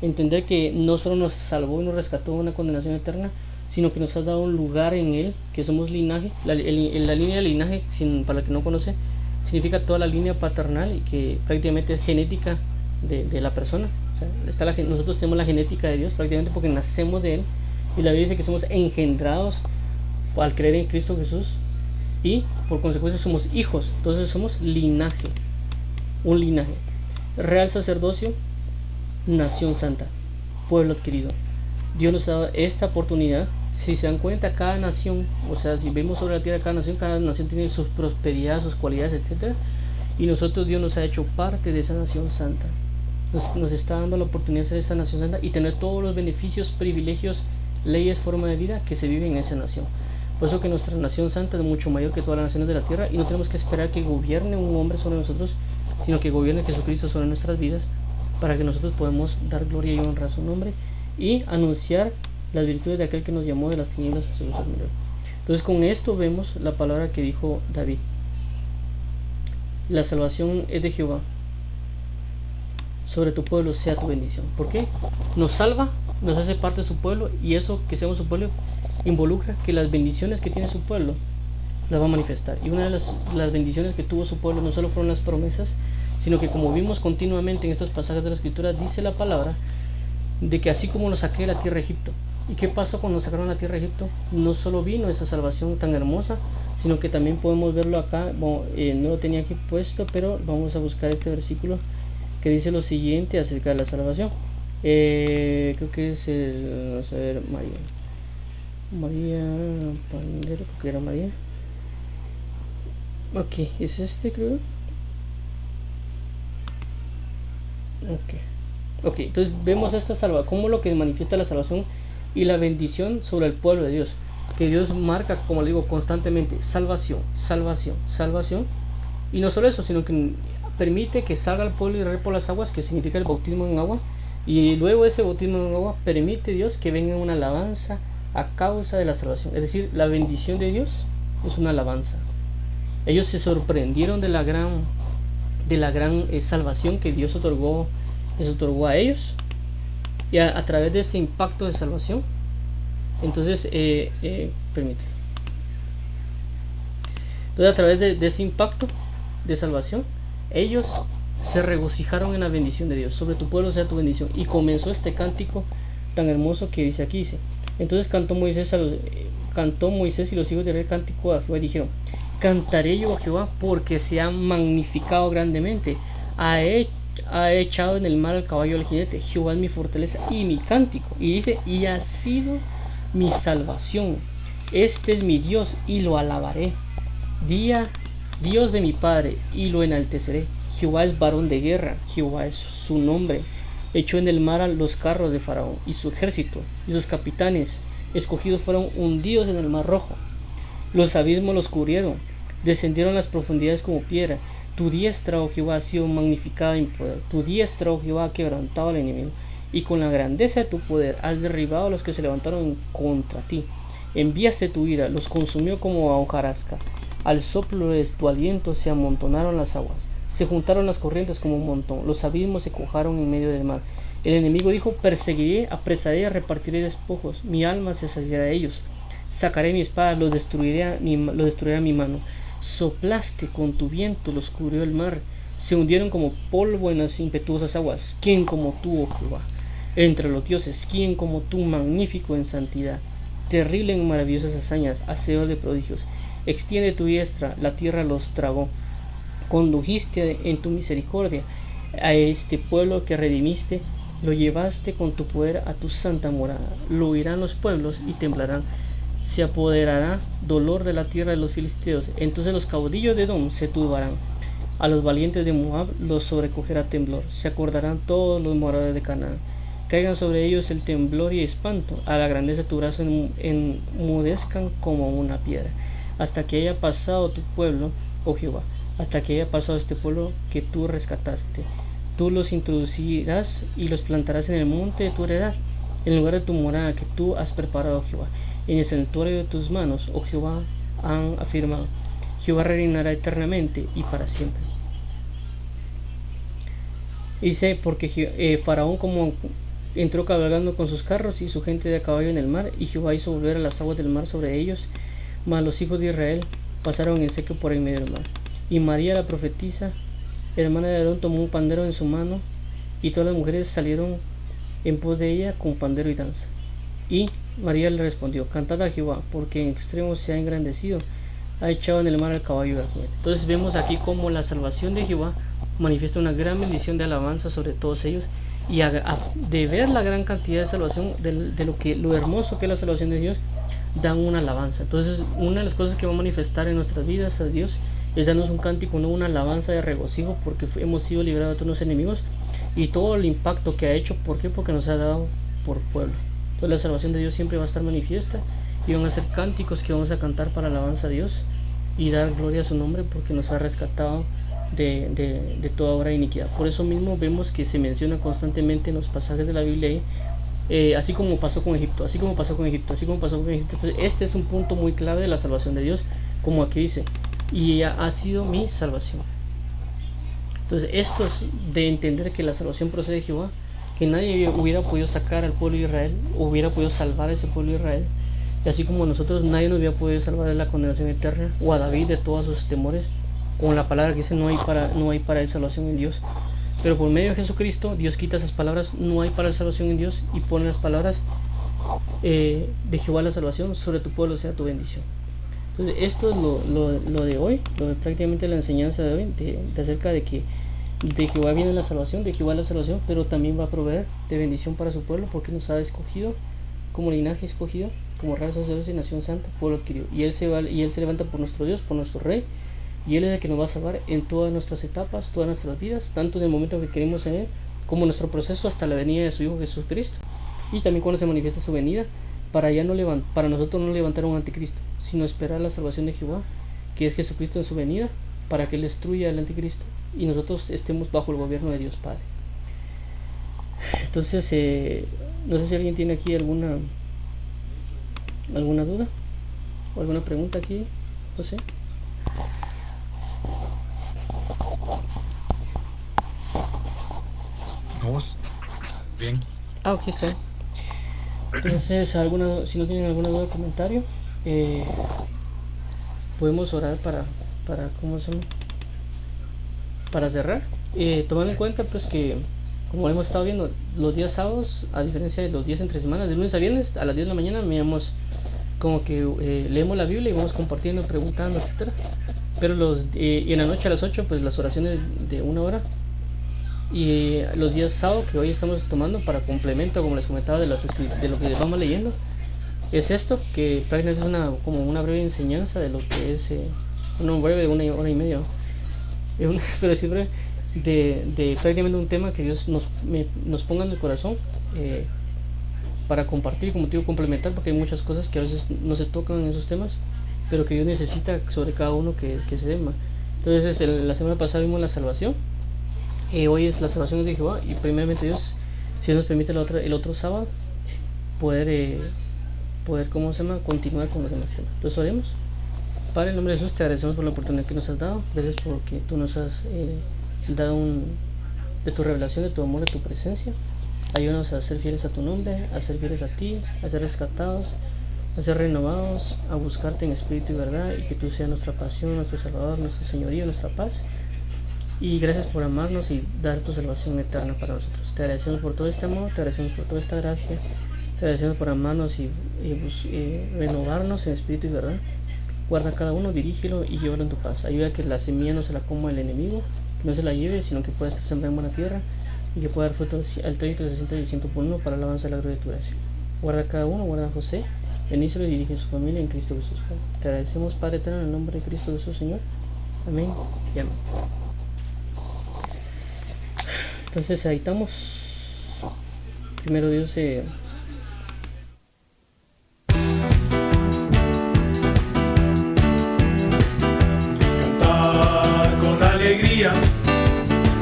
entender que no solo nos salvó y nos rescató de una condenación eterna, sino que nos ha dado un lugar en Él, que somos linaje. La línea de linaje, para el que no conoce, significa toda la línea paternal y que prácticamente es genética de la persona. O sea, nosotros tenemos la genética de Dios prácticamente porque nacemos de Él, y la Biblia dice que somos engendrados al creer en Cristo Jesús y por consecuencia somos hijos. Entonces somos linaje, un linaje, real sacerdocio, nación santa, pueblo adquirido. Dios nos ha dado esta oportunidad. Si se dan cuenta, cada nación, o sea, si vemos sobre la tierra, cada nación tiene sus prosperidades, sus cualidades, etcétera, y nosotros, Dios nos ha hecho parte de esa nación santa. Nos está dando la oportunidad de ser esa nación santa y tener todos los beneficios, privilegios, leyes, forma de vida que se vive en esa nación. Por eso que nuestra nación santa es mucho mayor que todas las naciones de la tierra, y no tenemos que esperar que gobierne un hombre sobre nosotros, sino que gobierne Jesucristo sobre nuestras vidas, para que nosotros podamos dar gloria y honra a su nombre y anunciar las virtudes de aquel que nos llamó de las tinieblas a su luz admirable. Entonces, con esto vemos la palabra que dijo David: la salvación es de Jehová, sobre tu pueblo sea tu bendición. ¿Por qué? Nos salva, nos hace parte de su pueblo, y eso que seamos su pueblo involucra que las bendiciones que tiene su pueblo las va a manifestar. Y una de las bendiciones que tuvo su pueblo no solo fueron las promesas, sino que, como vimos continuamente en estos pasajes de la Escritura, dice la palabra de que así como nos saqué de la tierra de Egipto. ¿Y qué pasó cuando nos sacaron de la tierra de Egipto? No solo vino esa salvación tan hermosa, sino que también podemos verlo acá. Bueno, no lo tenía aquí puesto, pero vamos a buscar este versículo que dice lo siguiente acerca de la salvación. Creo que es vamos a ver, María Pandero, creo que era María. Ok, es este, creo. Ok, entonces vemos esta salvación, como lo que manifiesta la salvación y la bendición sobre el pueblo de Dios, que Dios marca, como le digo, constantemente: salvación, salvación, salvación. Y no solo eso, sino que permite que salga el pueblo de Israel por las aguas, que significa el bautismo en agua, y luego ese bautismo en agua permite Dios que venga una alabanza a causa de la salvación. Es decir, la bendición de Dios es una alabanza. Ellos se sorprendieron de la gran salvación que Dios les otorgó a ellos, y a través de ese impacto de salvación, entonces permite. Entonces, a través de ese impacto de salvación, ellos se regocijaron en la bendición de Dios. Sobre tu pueblo sea tu bendición. Y comenzó este cántico tan hermoso que dice aquí, dice: Entonces cantó Moisés y los hijos de Israel cántico a Jehová y dijeron: cantaré yo a Jehová porque se ha magnificado grandemente, ha echado en el mar al caballo al jinete. Jehová es mi fortaleza y mi cántico. Y dice: y ha sido mi salvación. Este es mi Dios y lo alabaré. Dios de mi padre, y lo enalteceré. Jehová es varón de guerra, Jehová es su nombre. Echó en el mar a los carros de Faraón y su ejército, y sus capitanes escogidos fueron hundidos en el mar rojo. Los abismos los cubrieron, descendieron las profundidades como piedra. Tu diestra, oh Jehová, ha sido magnificada en poder. Tu diestra, oh Jehová, ha quebrantado al enemigo, y con la grandeza de tu poder has derribado a los que se levantaron contra ti. Enviaste tu ira, los consumió como a hojarasca. Al soplo de tu aliento se amontonaron las aguas, se juntaron las corrientes como un montón, los abismos se cuajaron en medio del mar. El enemigo dijo: perseguiré, apresaré, repartiré despojos, mi alma se saciará de ellos. Sacaré mi espada, lo destruiré a mi mano. Soplaste con tu viento, los cubrió el mar, se hundieron como polvo en las impetuosas aguas. ¿Quién como tú, oh Jehová, entre los dioses? ¿Quién como tú, magnífico en santidad, terrible en maravillosas hazañas, hacedor de prodigios? Extiende tu diestra, la tierra los tragó. Condujiste en tu misericordia a este pueblo que redimiste, lo llevaste con tu poder a tu santa morada. Lo oirán los pueblos y temblarán. Se apoderará dolor de la tierra de los filisteos. Entonces los caudillos de Edom se turbarán. A los valientes de Moab los sobrecogerá temblor. Se acordarán todos los moradores de Canaán. Caigan sobre ellos el temblor y espanto. A la grandeza de tu brazo enmudezcan como una piedra. Hasta que haya pasado tu pueblo, oh Jehová, hasta que haya pasado este pueblo que tú rescataste. Tú los introducirás y los plantarás en el monte de tu heredad, en el lugar de tu morada que tú has preparado, oh Jehová. En el santuario de tus manos, oh Jehová, han afirmado. Jehová reinará eternamente y para siempre. Dice: porque Faraón como entró cabalgando con sus carros y su gente de a caballo en el mar, y Jehová hizo volver a las aguas del mar sobre ellos, mas los hijos de Israel pasaron en seco por en medio del mar. Y María la profetisa, hermana de Aarón, tomó un pandero en su mano, y todas las mujeres salieron en pos de ella con pandero y danza. Y María le respondió: cantad a Jehová, porque en extremo se ha engrandecido, ha echado en el mar al caballo y al jinete. Entonces vemos aquí cómo la salvación de Jehová manifiesta una gran bendición de alabanza sobre todos ellos, y de ver la gran cantidad de salvación, de lo hermoso que es la salvación de Dios, dan una alabanza. Entonces una de las cosas que va a manifestar en nuestras vidas a Dios es darnos un cántico, no una alabanza de regocijo, porque hemos sido librados de todos los enemigos y todo el impacto que ha hecho. ¿Por qué? Porque nos ha dado por pueblo. Entonces la salvación de Dios siempre va a estar manifiesta, y van a ser cánticos que vamos a cantar para alabanza a Dios y dar gloria a su nombre, porque nos ha rescatado de toda obra de iniquidad. Por eso mismo vemos que se menciona constantemente en los pasajes de la Biblia, así como pasó con Egipto, así como pasó con Egipto, así como pasó con Egipto. Entonces este es un punto muy clave de la salvación de Dios, como aquí dice: y ella ha sido mi salvación. Entonces esto es de entender que la salvación procede de Jehová, que nadie hubiera podido sacar al pueblo de Israel, o hubiera podido salvar a ese pueblo de Israel, y así como nosotros nadie nos hubiera podido salvar de la condenación eterna, o a David de todos sus temores, con la palabra que dice: no hay para él salvación en Dios. Pero por medio de Jesucristo Dios quita esas palabras: no hay para él salvación en Dios, y pone las palabras: de Jehová la salvación, sobre tu pueblo sea tu bendición. Entonces esto es lo de hoy, prácticamente la enseñanza de hoy, de acerca de que de Jehová viene la salvación, de Jehová la salvación, pero también va a proveer de bendición para su pueblo, porque nos ha escogido como linaje escogido, como raza sacerdocio y nación santa, pueblo adquirido. Y él se levanta por nuestro Dios, por nuestro Rey, y Él es el que nos va a salvar en todas nuestras etapas, todas nuestras vidas, tanto en el momento que queremos en Él, como en nuestro proceso hasta la venida de su Hijo Jesucristo. Y también cuando se manifiesta su venida, para nosotros no levantar un anticristo, sino esperar la salvación de Jehová, que es Jesucristo en su venida, para que Él destruya al anticristo y nosotros estemos bajo el gobierno de Dios Padre. Entonces, no sé si alguien tiene aquí alguna duda o alguna pregunta aquí, no sé. No, bien. Ok, está. Entonces, si no tienen alguna duda o comentario, podemos orar para ¿cómo se llama? Para cerrar, tomando en cuenta pues que como hemos estado viendo, los días sábados, a diferencia de los días entre semanas, de lunes a viernes, a las 10 de la mañana, miramos como que leemos la Biblia y vamos compartiendo, preguntando, etcétera. Pero y en la noche a las 8, pues las oraciones de 1 hora. Y los días sábados que hoy estamos tomando para complemento, como les comentaba, de lo que vamos leyendo, es esto, que prácticamente es como una breve enseñanza de lo que es, una breve de 1 hora y media, pero siempre de prácticamente un tema que Dios nos ponga en el corazón, para compartir, como te digo, complementar, porque hay muchas cosas que a veces no se tocan en esos temas, pero que Dios necesita sobre cada uno que se dé. Entonces la semana pasada vimos la salvación, hoy es la salvación de Jehová, y primeramente Dios, si nos permite el otro sábado, poder continuar con los demás temas. Entonces oremos. Padre, en el nombre de Jesús, te agradecemos por la oportunidad que nos has dado. Gracias porque tú nos has dado de tu revelación, de tu amor, de tu presencia. Ayúdanos a ser fieles a tu nombre, a ser fieles a ti, a ser rescatados, a ser renovados, a buscarte en espíritu y verdad, y que tú seas nuestra pasión, nuestro Salvador, nuestro señorío, nuestra paz. Y gracias por amarnos y dar tu salvación eterna para nosotros. Te agradecemos por todo este amor, te agradecemos por toda esta gracia, te agradecemos por amarnos y renovarnos en espíritu y verdad. Guarda a cada uno, dirígelo y llévalo en tu paz. Ayuda a que la semilla no se la coma el enemigo, que no se la lleve, sino que pueda estar sembrada en buena tierra y que pueda dar fruto al 30, 60 y 100 por uno para la alabanza de la gloria de tu gracia. Guarda a cada uno, guarda a José, bendícelo y dirige a su familia en Cristo Jesús. Te agradecemos, Padre eterno, en el nombre de Cristo Jesús, Señor. Amén y amén. Entonces ahí estamos. Primero Dios, Cantar con alegría,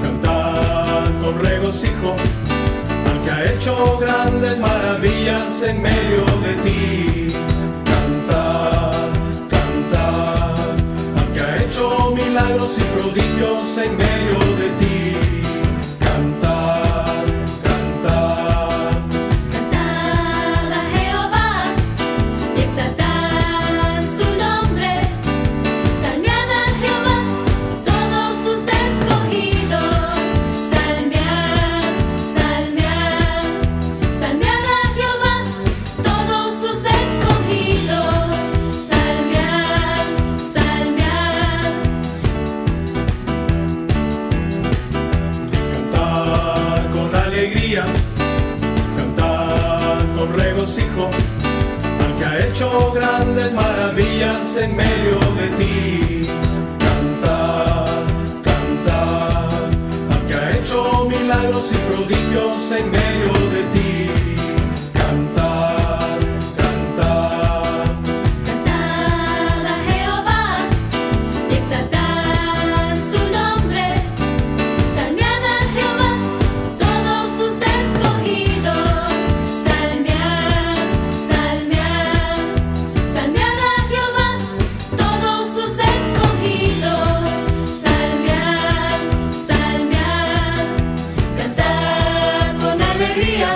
cantar con regocijo, al que ha hecho grandes maravillas en medio de ti. Cantar, cantar, al que ha hecho milagros y prodigios en medio de ti. Cantar, cantar, Cantar a Jehová y exaltar su nombre. Salmead a Jehová todos sus escogidos. Salmead, salmead, salmead a Jehová todos sus escogidos. Salmead, salmead. cantar con alegría, cantar con regocijo, al que ha hecho grandes maravillas en medio de ti. Cantar, cantar, al que ha hecho milagros y prodigios en medio de ti. Cantar, cantar, Cantar a Jehová y exaltar su nombre. Salmead a Jehová todos sus escogidos. Salmead, salmead, salmead a Jehová todos sus escogidos. Salmead, salmead, cantar con alegría.